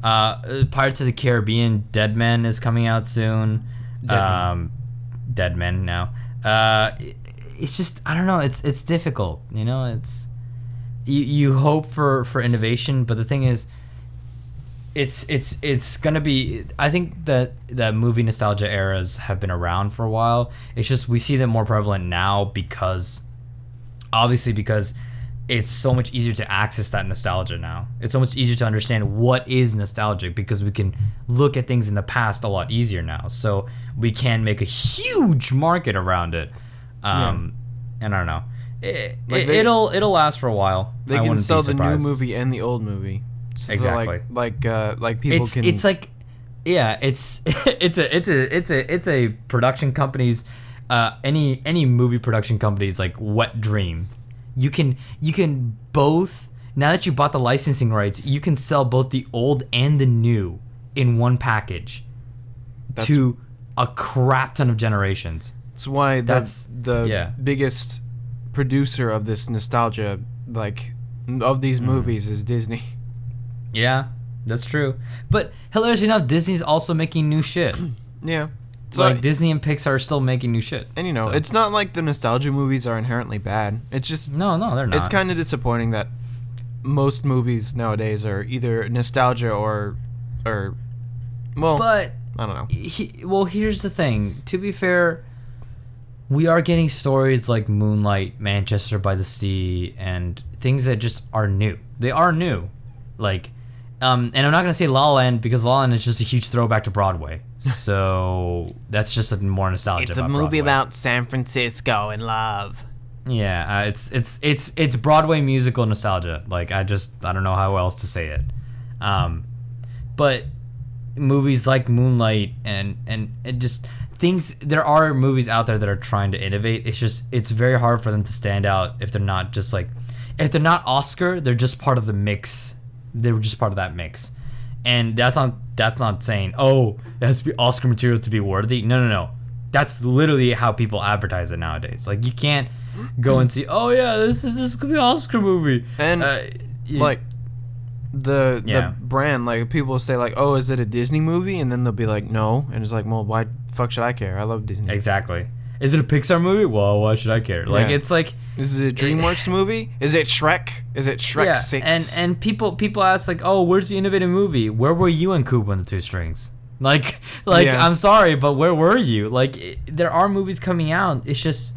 Pirates of the Caribbean Dead Men is coming out soon. Dead Men now. It's just, I don't know, it's difficult, it's you hope for innovation, but the thing is, it's gonna be, I think that movie nostalgia eras have been around for a while. It's just we see them more prevalent now because it's so much easier to access that nostalgia now. It's so much easier to understand what is nostalgic, because we can look at things in the past a lot easier now. So we can make a huge market around it. And I don't know. It'll last for a while. They can sell the new movie and the old movie. So exactly. Like people can. It's like, yeah. It's a production company's any movie production company's like wet dream. You can both, now that you bought the licensing rights, you can sell both the old and the new in one package to a crap ton of generations. That's why the biggest producer of this nostalgia, like, of these movies is Disney. Yeah, that's true. But hilariously enough, Disney's also making new shit. Yeah. So like Disney and Pixar are still making new shit. And you know, it's not like the nostalgia movies are inherently bad. It's just no, they're not. It's kind of disappointing that most movies nowadays are either nostalgia or well, but I don't know. Well, here's the thing. To be fair, we are getting stories like Moonlight, Manchester by the Sea, and things that just are new. They are new. Like, and I'm not going to say La La Land because La La Land is just a huge throwback to Broadway. So that's just a more nostalgia. It's a movie Broadway. about San Francisco and love. Yeah, it's Broadway musical nostalgia. Like, I don't know how else to say it. But movies like Moonlight and just things, there are movies out there that are trying to innovate. It's very hard for them to stand out if they're not just like, if they're not Oscar, they're just part of the mix. They were just part of that mix. And that's not saying, oh, it has to be Oscar material to be worthy. No. That's literally how people advertise it nowadays. Like, you can't go and see, oh yeah, this could be an Oscar movie. And like the brand, like, people say like, oh, is it a Disney movie? And then they'll be like, no. And it's like, well, why the fuck should I care? I love Disney. Exactly. Is it a Pixar movie? Well, why should I care? Like, it's like, is it a DreamWorks movie? Is it Shrek? Is it Shrek 6? And people ask like, oh, where's the innovative movie? Where were you in Kubo and the Two Strings? Like I'm sorry, but where were you? Like, there are movies coming out. It's just,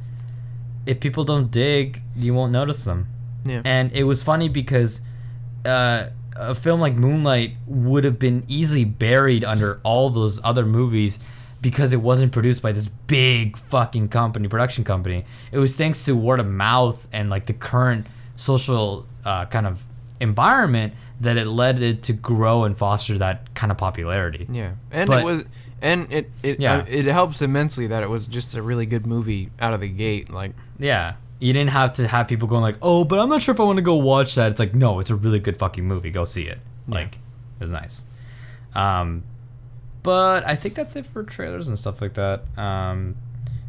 if people don't dig, you won't notice them. Yeah. And it was funny because a film like Moonlight would have been easily buried under all those other movies because it wasn't produced by this big fucking production company. It was thanks to word of mouth and like the current social kind of environment that it led it to grow and foster that kind of popularity. Yeah, and it helps immensely that it was just a really good movie out of the gate. Like, yeah, you didn't have to have people going like, oh, but I'm not sure if I want to go watch that. It's like, no, it's a really good fucking movie. Go see it. Like, it was nice. But I think that's it for trailers and stuff like that.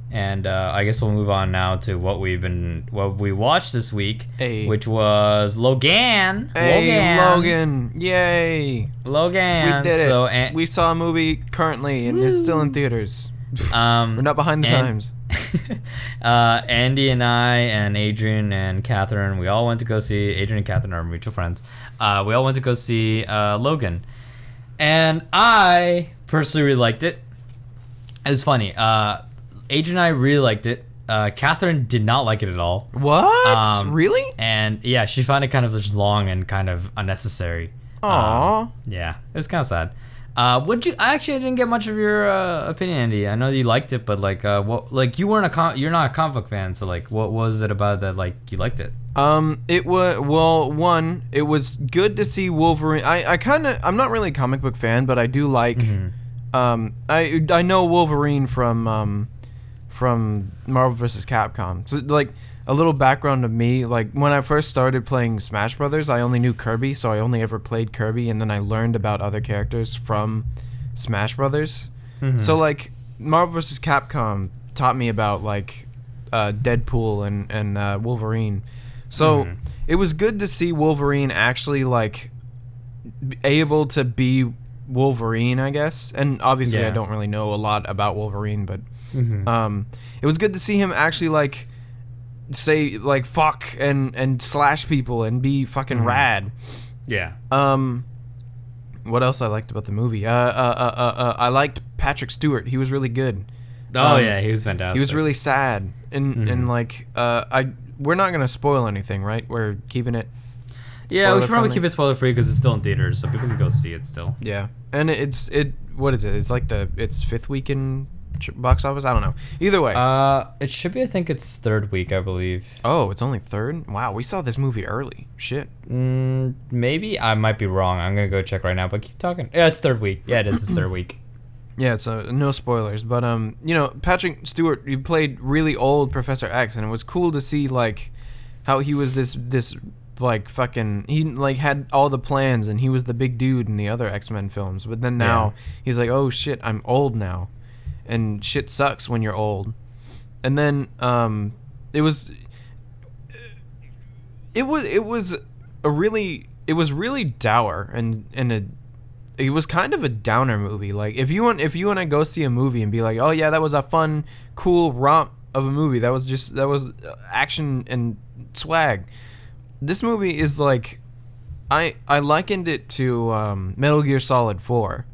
And I guess we'll move on now to what we watched this week, which was Logan. Logan! Yay! Logan. We did it. We saw a movie currently, and it's still in theaters. We're not behind the times. Andy and I and Adrian and Catherine, we all went to go see. Adrian and Catherine are mutual friends. We all went to go see Logan, and I personally really liked it. It was funny. Adrian and I really liked it. Catherine did not like it at all. What? Really? And yeah, she found it kind of just long and kind of unnecessary. Aww. Yeah, it was kind of sad. I didn't get much of your opinion, Andy. I know you liked it, but like, what? Like, you're not a comic book fan, so like, what was it about that like you liked it? It was good to see Wolverine. I'm not really a comic book fan, but I do like. I know Wolverine from Marvel vs. Capcom. So like, a little background of me, like, when I first started playing Smash Brothers, I only knew Kirby, so I only ever played Kirby, and then I learned about other characters from Smash Brothers. So like, Marvel vs. Capcom taught me about like Deadpool and Wolverine. So it was good to see Wolverine actually like able to be Wolverine, I guess. And obviously I don't really know a lot about Wolverine, but it was good to see him actually like say like fuck and slash people and be fucking rad. Yeah. What else I liked about the movie? I liked Patrick Stewart. He was really good. Oh yeah, he was fantastic. He was really sad, and like we're not gonna spoil anything, right? We're keeping it. Yeah, we should probably keep it spoiler free because it's still in theaters, so people can go see it still. Yeah, and what is it? It's like it's fifth week in box office. I don't know. Either way, it should be. I think it's third week, I believe. Oh, it's only third. Wow, we saw this movie early. Shit. Maybe I might be wrong. I'm gonna go check right now, but keep talking. Yeah, it's third week. Yeah, it is the third week. Yeah, so no spoilers, but you know, Patrick Stewart, he played really old Professor X, and it was cool to see like how he was this like fucking, he like had all the plans, and he was the big dude in the other X-Men films, but then now he's like, oh shit, I'm old now, and shit sucks when you're old. And then it was really dour, and it was kind of a downer movie. Like if you want to go see a movie and be like, oh yeah, that was a fun, cool romp of a movie, that was action and swag. This movie is like, I likened it to Metal Gear Solid 4.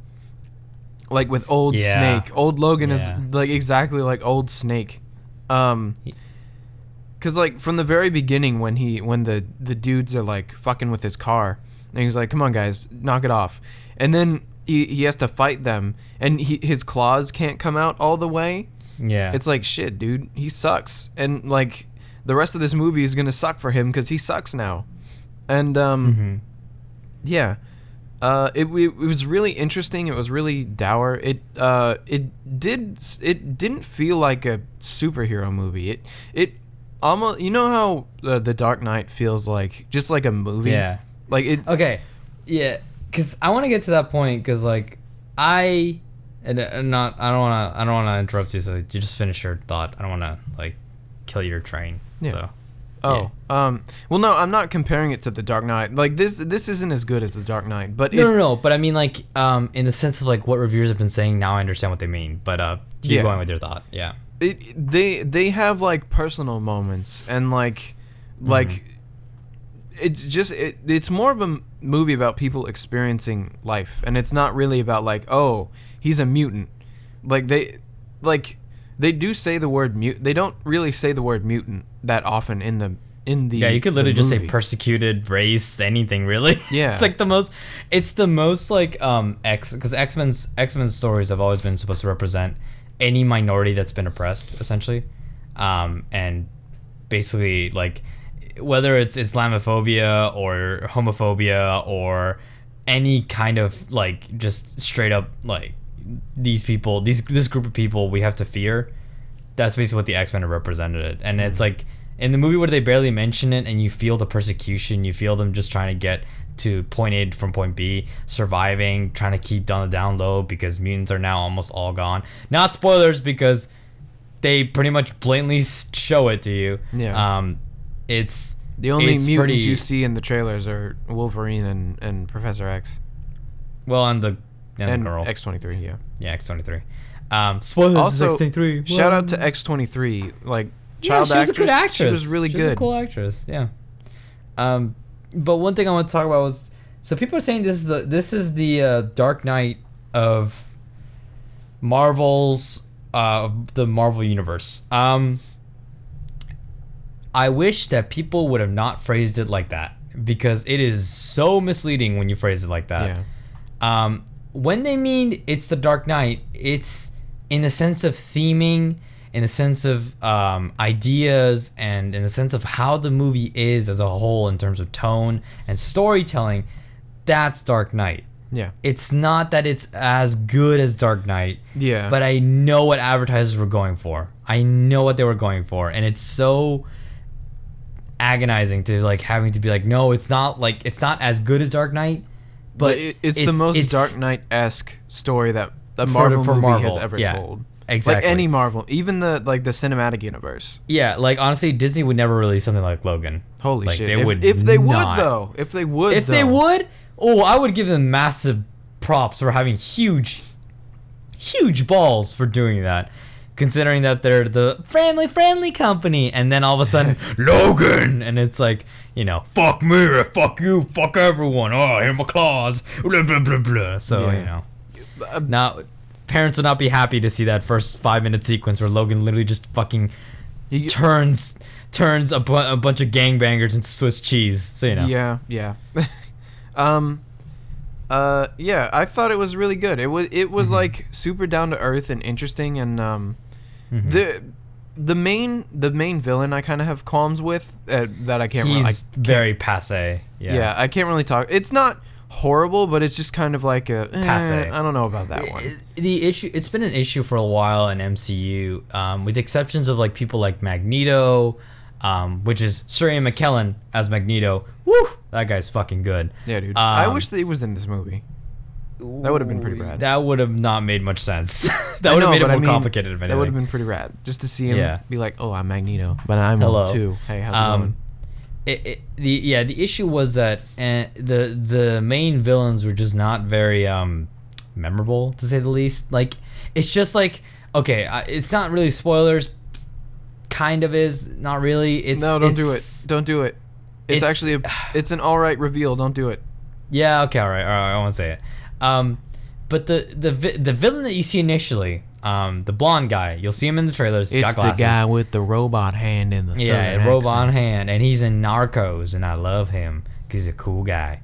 Like with old Snake. Old Logan is like exactly like old Snake. Cause like from the very beginning when the dudes are like fucking with his car, and he's like, come on guys, knock it off. And then he has to fight them, and his claws can't come out all the way. Yeah. It's like, shit, dude, he sucks. And like the rest of this movie is going to suck for him cuz he sucks now. And yeah. It was really interesting. It was really dour. It didn't feel like a superhero movie. It almost, you know how The Dark Knight feels like just like a movie? Yeah. Like it. Okay. Yeah. Because I want to get to that point. Because like I don't want to interrupt you. So you just finish your thought. I don't want to like kill your train. Yeah. So. Oh. Yeah. Well, no, I'm not comparing it to The Dark Knight. Like this isn't as good as The Dark Knight. But no. But I mean, like, in the sense of like what reviewers have been saying. Now I understand what they mean. But keep going with your thought. Yeah. They have like personal moments, and like it's just it's more of a movie about people experiencing life, and it's not really about like, oh, he's a mutant. Like they do say the word mutant. They don't really say the word mutant that often in the yeah, you could literally just say persecuted race, anything really. Yeah. It's the most like because X-Men's stories have always been supposed to represent any minority that's been oppressed, essentially, and basically like whether it's Islamophobia or homophobia or any kind of like just straight up like these people, this group of people we have to fear. That's basically what the X-Men have represented. And it's like in the movie where they barely mention it, and you feel the persecution, you feel them just trying to get to point A from point B, surviving, trying to keep on the down low because mutants are now almost all gone. Not spoilers because they pretty much blatantly show it to you. Yeah. It's the only mutants you see in the trailers are Wolverine and Professor X. Well, and the girl. X-23, yeah. Yeah, X-23. Spoilers. Also, X-23. Shout out to X-23, like child actress. She's a good actress. She was really She's good. a cool actress. Yeah. But one thing I want to talk about was, so people are saying this is the Dark Knight of Marvel's the Marvel universe. I wish that people would have not phrased it like that, because it is so misleading when you phrase it like that. Yeah. When they mean it's the Dark Knight, it's in the sense of theming, in the sense of ideas, and in the sense of how the movie is as a whole in terms of tone and storytelling. That's Dark Knight. Yeah. It's not that it's as good as Dark Knight. Yeah. But I know what advertisers were going for. I know what they were going for, and it's so agonizing to like having to be like, no, it's not as good as Dark Knight, but it's the most Dark Knight-esque story that a Marvel movie has ever told. Exactly. Like any Marvel, even the cinematic universe. Yeah, like honestly, Disney would never release something like Logan. Holy like, shit! If they would, I would give them massive props for having huge balls for doing that. Considering that they're the family-friendly company, and then all of a sudden, Logan, and it's like, you know, fuck me, fuck you, fuck everyone. Oh, here are my claws, blah blah blah blah. So you know, now parents would not be happy to see that first 5-minute sequence where Logan literally just fucking turns a bunch of gangbangers into Swiss cheese. So you know. Yeah. Yeah, I thought it was really good. It was like super down to earth and interesting, and the main villain I kind of have qualms with that I can't. He's very passe. Yeah, I can't really talk. It's not horrible, but it's just kind of like a Passe. I don't know about that one. The issue, it's been an issue for a while in MCU, with exceptions of like people like Magneto, which is Sir Ian McKellen as Magneto. Woo, that guy's fucking good. Yeah, dude. I wish that he was in this movie. That would have been pretty rad. That would have not made much sense. That would have made it more complicated. If anything. That would have been pretty rad. Just to see him be like, "Oh, I'm Magneto, but I'm Hello. old too. Hey, how's it going?" The issue was that the main villains were just not very memorable, to say the least. Like, it's just like, okay, it's not really spoilers. Kind of is, not really. It's don't do it. Don't do it. It's actually it's an all right reveal. Don't do it. Yeah. Okay. All right. I won't say it. But the villain that you see initially, the blonde guy, you'll see him in the trailers. He's got glasses. The guy with the robot hand in the southern robot accent. hand, and he's in Narcos, and I love him because he's a cool guy.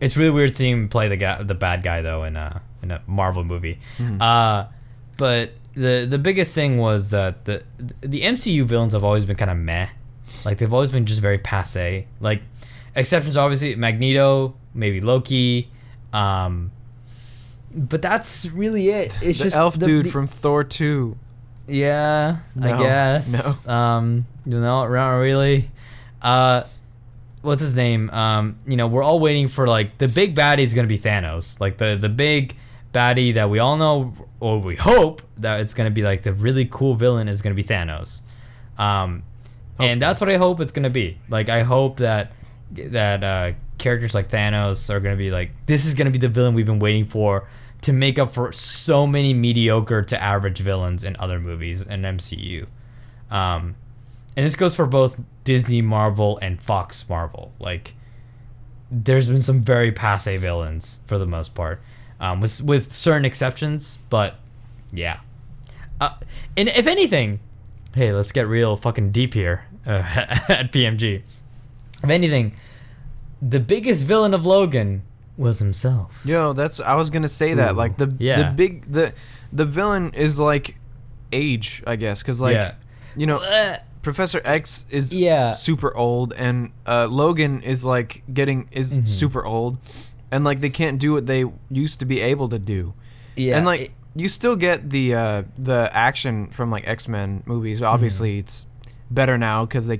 It's really weird seeing him play the bad guy though in a Marvel movie. But the biggest thing was that the MCU villains have always been kind of meh. Like, they've always been just very passe. Like, exceptions obviously Magneto, maybe Loki. But that's really it. It's the just elf dude from Thor 2. Yeah, No, I guess. no. Not really. What's his name? We're all waiting for, like, the big baddie is gonna be Thanos. Like, the big baddie that we all know, or we hope that it's gonna be, like, the really cool villain is gonna be Thanos. And that's what I hope it's gonna be. Like, I hope that characters like Thanos are gonna be like, this is gonna be the villain we've been waiting for to make up for so many mediocre to average villains in other movies in MCU. And this goes for both Disney Marvel and Fox Marvel. Like, there's been some very passe villains for the most part, with certain exceptions, but yeah. And if anything, hey, let's get real fucking deep here at PMG. If anything, the biggest villain of Logan was himself. Yo, I was gonna say that. Like, the villain is like age, I guess, because like Professor X is super old, and Logan is like super old, and like they can't do what they used to be able to do. Yeah, and like you still get the action from like X-Men movies. Obviously, it's better now because they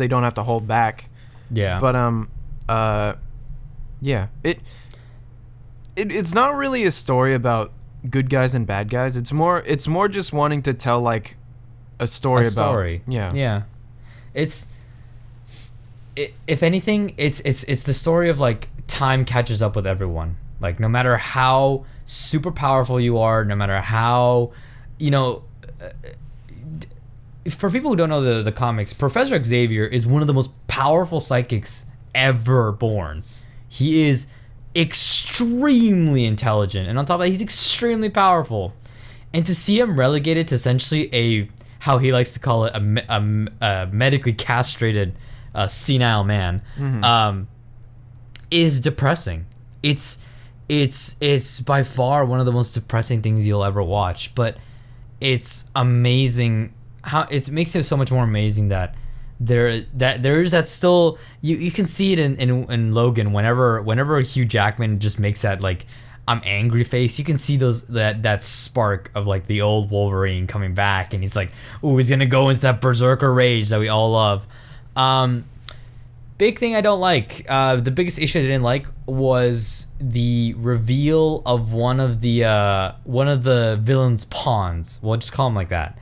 don't have to hold back. Yeah, but yeah, it's not really a story about good guys and bad guys. It's more just wanting to tell like a story. Yeah. If anything, it's the story of like time catches up with everyone. Like, no matter how super powerful you are, no matter how, for people who don't know the comics, Professor Xavier is one of the most powerful psychics ever born. He is extremely intelligent, and on top of that, he's extremely powerful. And to see him relegated to essentially how he likes to call it, a medically castrated, senile man, is depressing. It's by far one of the most depressing things you'll ever watch, but it's amazing how it makes it so much more amazing that there is that still you can see it in Logan whenever Hugh Jackman just makes that like I'm angry face. You can see that spark of like the old Wolverine coming back, and he's like, oh, he's gonna go into that berserker rage that we all love. Big thing I don't like. The biggest issue I didn't like was the reveal of one of the villain's pawns. We'll just call him like that.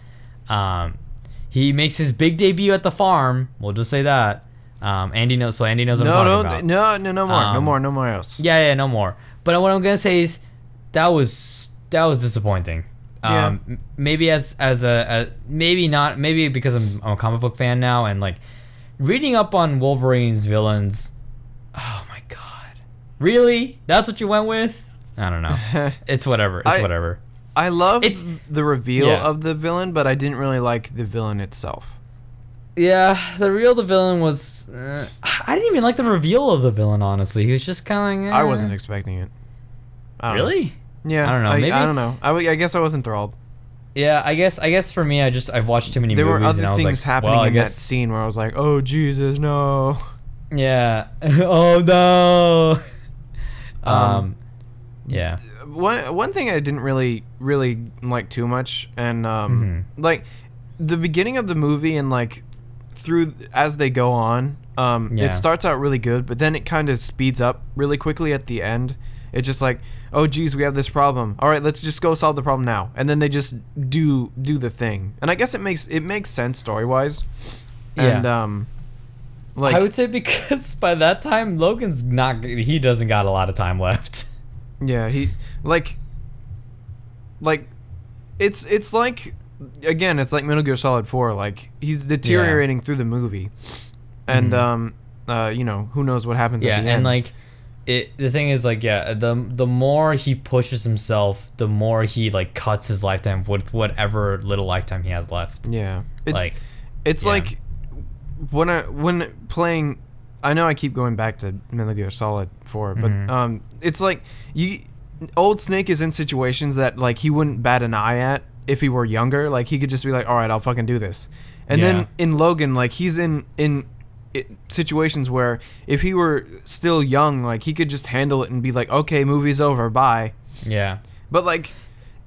He makes his big debut at the farm. We'll just say that. Andy knows what I'm talking about. No more else. Yeah, no more. But what I'm gonna say is that was disappointing. Maybe maybe because I'm a comic book fan now, and like reading up on Wolverine's villains. Oh my god, really? That's what you went with? I don't know. It's whatever. Whatever. I love the reveal of the villain, but I didn't really like the villain itself. Yeah, the villain was... I didn't even like the reveal of the villain, honestly. He was just kind of... I wasn't expecting it. Really? Yeah. I don't know. Maybe... I don't know. I guess I was enthralled. Yeah, I guess for me, I've watched too many movies. There were other things happening in that scene where I was like, oh, Jesus, no. Yeah. Oh, no. Yeah. One thing I didn't really like too much, and like the beginning of the movie and like through as they go on, it starts out really good, but then it kind of speeds up really quickly at the end. It's just like, oh geez, we have this problem. All right, let's just go solve the problem now. And then they just do the thing. And I guess it makes sense story wise. And like I would say because by that time he doesn't got a lot of time left. Yeah, he like it's like, again, it's like Metal Gear Solid 4. Like he's deteriorating through the movie, and you know, who knows what happens at the end. And like the thing is, like, the more he pushes himself, the more he like cuts his lifetime with whatever little lifetime he has left. Yeah, it's like like when playing. I know I keep going back to Metal Gear Solid 4, but it's like old Snake is in situations that like he wouldn't bat an eye at if he were younger. Like he could just be like, all right, I'll fucking do this. And then in Logan, like he's in situations where if he were still young, like he could just handle it and be like, okay, movie's over, bye. Yeah. But like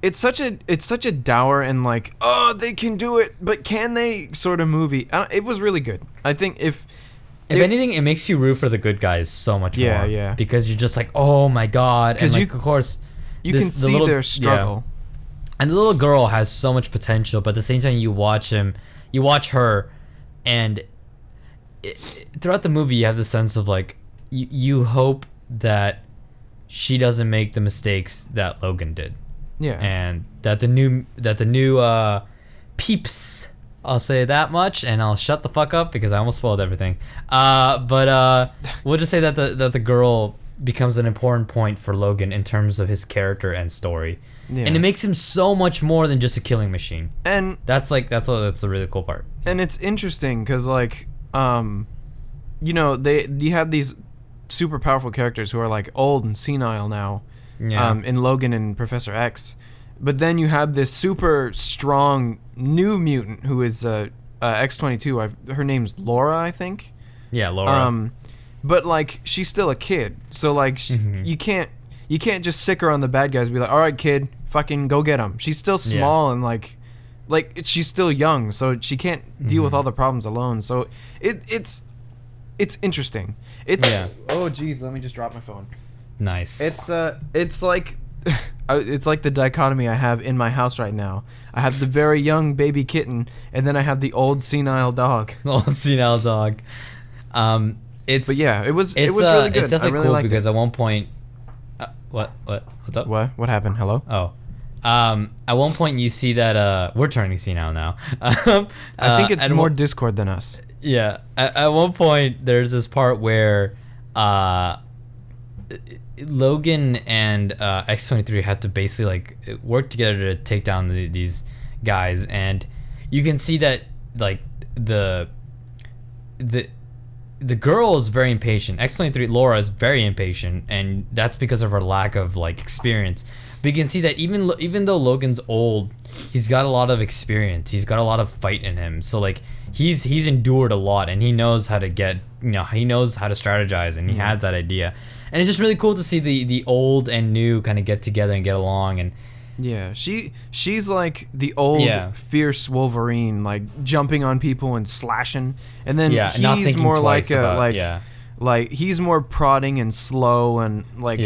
it's such a dour and like, oh, they can do it, but can they sort of movie. It was really good. I think if anything, it makes you root for the good guys so much more. Yeah. Because you're just like, oh my god. And like, of course, you can see their struggle. Yeah. And the little girl has so much potential, but at the same time, you watch her, and throughout the movie, you have the sense of like, you hope that she doesn't make the mistakes that Logan did. Yeah. And that the new peeps, I'll say that much, and I'll shut the fuck up because I almost spoiled everything. But we'll just say that the girl becomes an important point for Logan in terms of his character and story. Yeah. And it makes him so much more than just a killing machine. And that's the really cool part. And it's interesting because like, you know, you have these super powerful characters who are like old and senile now. Yeah. In Logan and Professor X. But then you have this super strong new mutant who is X-22. Her name's Laura, I think. Yeah, Laura. But like she's still a kid, so like you can't just sick her on the bad guys and be like, all right, kid, fucking go get him. She's still small and like she's still young, so she can't deal with all the problems alone. So it's interesting. Oh geez, let me just drop my phone. Nice. It's like it's like the dichotomy I have in my house right now. I have the very young baby kitten, and then I have the old senile dog. Old senile dog. But yeah, it was really good. It's definitely really cool because at one point, what's up? What happened? Hello? Oh. At one point you see that we're turning senile now. I think it's more Discord than us. Yeah. At one point there's this part where Logan and X-23 had to basically like work together to take down these guys, and you can see that like the girl is very impatient. X-23 Laura is very impatient, and that's because of her lack of like experience. But you can see that even though Logan's old, he's got a lot of experience. He's got a lot of fight in him. So like he's endured a lot, and he knows how to he knows how to strategize, and he has that idea. And it's just really cool to see the old and new kind of get together and get along. And yeah, she's like the old fierce Wolverine, like jumping on people and slashing, and then he's more like he's more prodding and slow, and like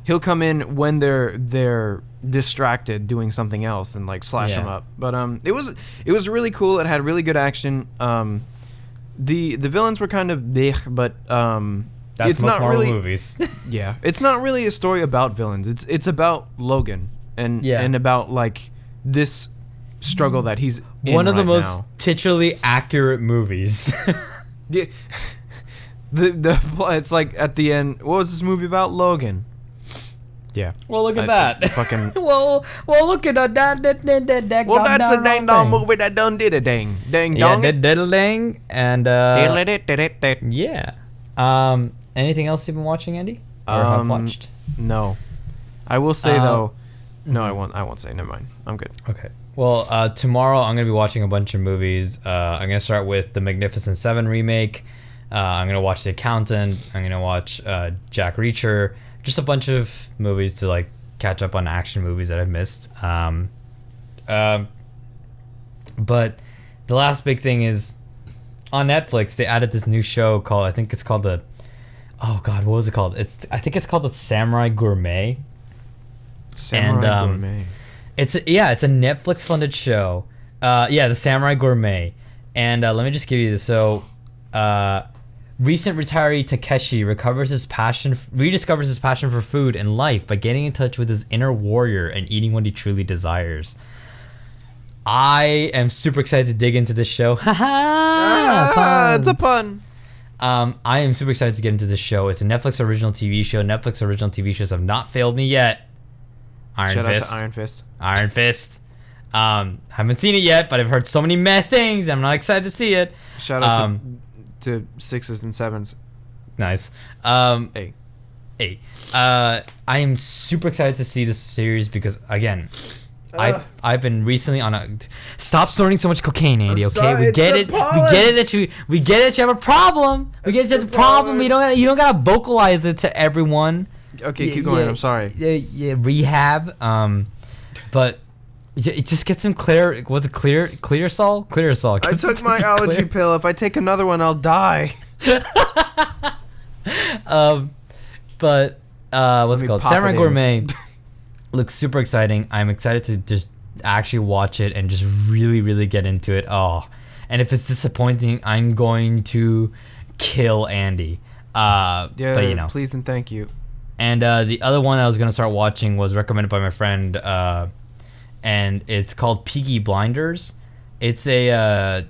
he'll come in when they're distracted doing something else and like slash them up. But it was really cool. It had really good action. The villains were kind of big, but that's it's most not Marvel really movies. Yeah, it's not really a story about villains. It's about Logan and about like this struggle that he's in one of the most now. titularly accurate movies. Yeah, it's like at the end. What was this movie about? Logan. Yeah. Well, look at that. Fucking. well, look at that. Well, that's a dang dong movie that done did a dang dong. Yeah, diddle dang, and yeah. Anything else you've been watching, Andy? Or have watched? No. I will say though. No, I won't say. Never mind. I'm good. Okay. Well, tomorrow I'm gonna be watching a bunch of movies. I'm gonna start with the Magnificent Seven remake. I'm gonna watch The Accountant. I'm gonna watch Jack Reacher. just a bunch of movies to like catch up on action movies that I've missed. But the last big thing is on Netflix they added this new show called, I think it's called the, oh god, what was it called? I think it's called the Samurai Gourmet. Samurai Gourmet. It's a Netflix funded show. The Samurai Gourmet. And let me just give you this. So, recent retiree Takeshi rediscovers his passion for food and life by getting in touch with his inner warrior and eating what he truly desires. I am super excited to dig into this show. It's a pun. I am super excited to get into this show. It's a Netflix original TV show. Netflix original TV shows have not failed me yet. Shout out to Iron Fist. Iron Fist. Haven't seen it yet, but I've heard so many meh things. I'm not excited to see it. Shout out to 6s and 7s. Nice. Hey. I am super excited to see this series because, again, I've been recently on a. Stop snorting so much cocaine, Andy. Okay, we get it. We get it. You have a problem. We get it. You have a problem. You don't gotta vocalize it to everyone. Okay, keep going. I'm sorry. Yeah, rehab. But it just gets him clear. Was it Clearsol? Clearsol. I took my allergy pill. If I take another one, I'll die. But what's it called? Samurai Gourmet looks super exciting. I'm excited to just actually watch it and just really, really get into it. Oh, and if it's disappointing, I'm going to kill Andy. But you know, please and thank you. And the other one I was gonna start watching was recommended by my friend, and it's called Peaky Blinders. It's a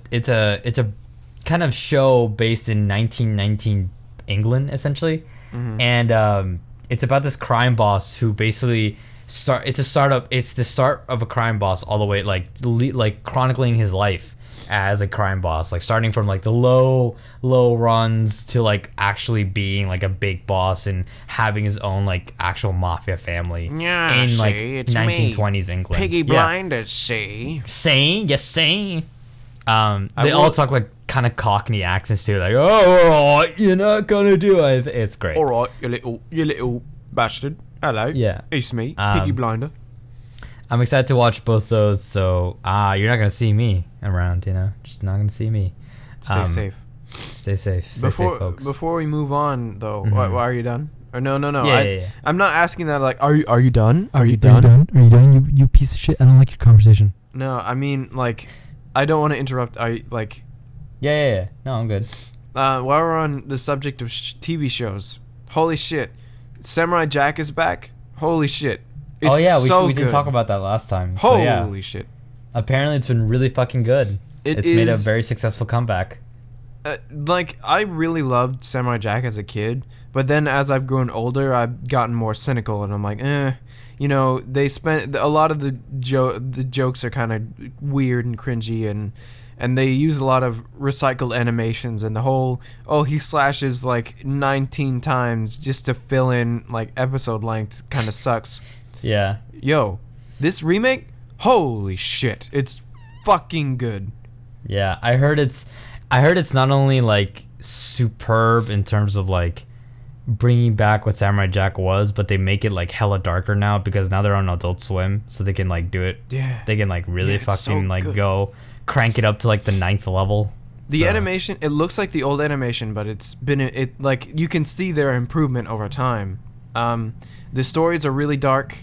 kind of show based in 1919 England, essentially, and it's about this crime boss who basically it's a startup. It's the start of a crime boss all the way, like chronicling his life as a crime boss, like starting from like the low runs to like actually being like a big boss and having his own like actual mafia family in like 1920s England. Piggy Blinders, see. They all talk like kind of Cockney accents too, like, oh, all right, you're not gonna do it. It's great. All right, you little bastard. Hello. Yeah. It's me, Piggy Blinder. I'm excited to watch both those. So you're not gonna see me around, just not gonna see me. Stay safe. Stay safe. Stay safe, folks. Before we move on, though, why are you done? Or no. Yeah. I'm not asking that. Like, are you done? Are you done? Are you done? You piece of shit. I don't like your conversation. No, I mean, like, I don't want to interrupt. Yeah. No, I'm good. While we're on the subject of TV shows, holy shit, Samurai Jack is back. Holy shit. It's we did talk about that last time. Holy shit. Apparently it's been really fucking good. It's made a very successful comeback. I really loved Samurai Jack as a kid, but then as I've grown older, I've gotten more cynical, and I'm like, they spent a lot of the jokes are kind of weird and cringy, and they use a lot of recycled animations, and the whole he slashes like 19 times just to fill in like episode length kind of sucks. Yeah. Yo, this remake, holy shit, it's fucking good. Yeah, I heard it's not only like superb in terms of like bringing back what Samurai Jack was, but they make it like hella darker now because now they're on Adult Swim, so they can like do it. Yeah. They can like really fucking like go crank it up to like the 9th level. The animation, it looks like the old animation, but it's been like you can see their improvement over time. The stories are really dark.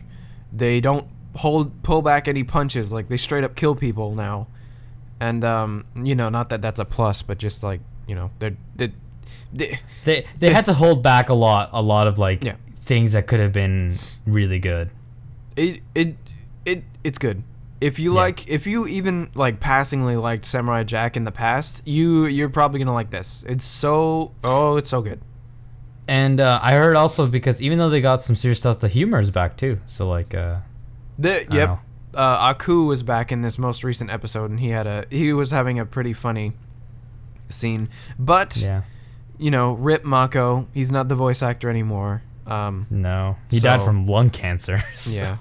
They don't pull back any punches. Like they straight up kill people now. And not that that's a plus, but just like they had to hold back a lot of like things that could have been really good. It's good. If you even like passingly liked Samurai Jack in the past, you're probably gonna like this. It's so good. And I heard also because even though they got some serious stuff, the humor is back too. So like Aku was back in this most recent episode, and he was having a pretty funny scene. But rip Mako, he's not the voice actor anymore. No, he died from lung cancer. So.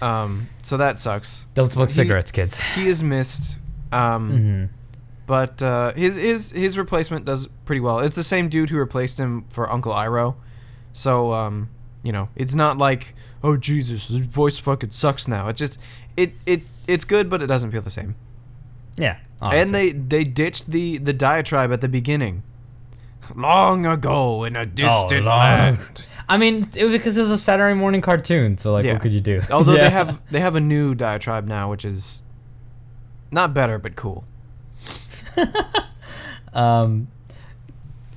Yeah. So that sucks. Don't smoke cigarettes, kids. He is missed. But his replacement does pretty well. It's the same dude who replaced him for Uncle Iroh. So You know, it's not like, oh Jesus, his voice fucking sucks now. It's just it's good, but it doesn't feel the same. Yeah. And honestly. they ditched the diatribe at the beginning. Long ago in a distant land. I mean, it was because it was a Saturday morning cartoon, so like, Yeah. what could you do? Although Yeah. they have a new diatribe now, which is not better but cool.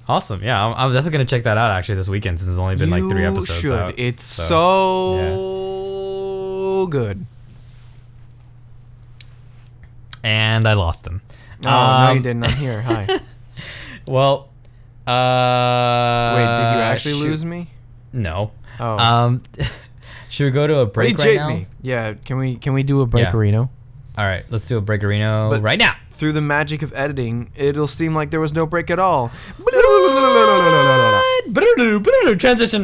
Awesome. Yeah, I'm definitely gonna check that out actually this weekend since it's only been like 3 episodes should. out. It's so good. And I lost him. Oh, no, you didn't. I'm here. Hi. Well, Wait, did you actually shoot. lose me? No. Oh. Should we go to a break right cheat now? me. Yeah, can we do a breakerino? All right, let's do a breakerino But right now. Through the magic of editing, it'll seem like there was no break at all. Transition.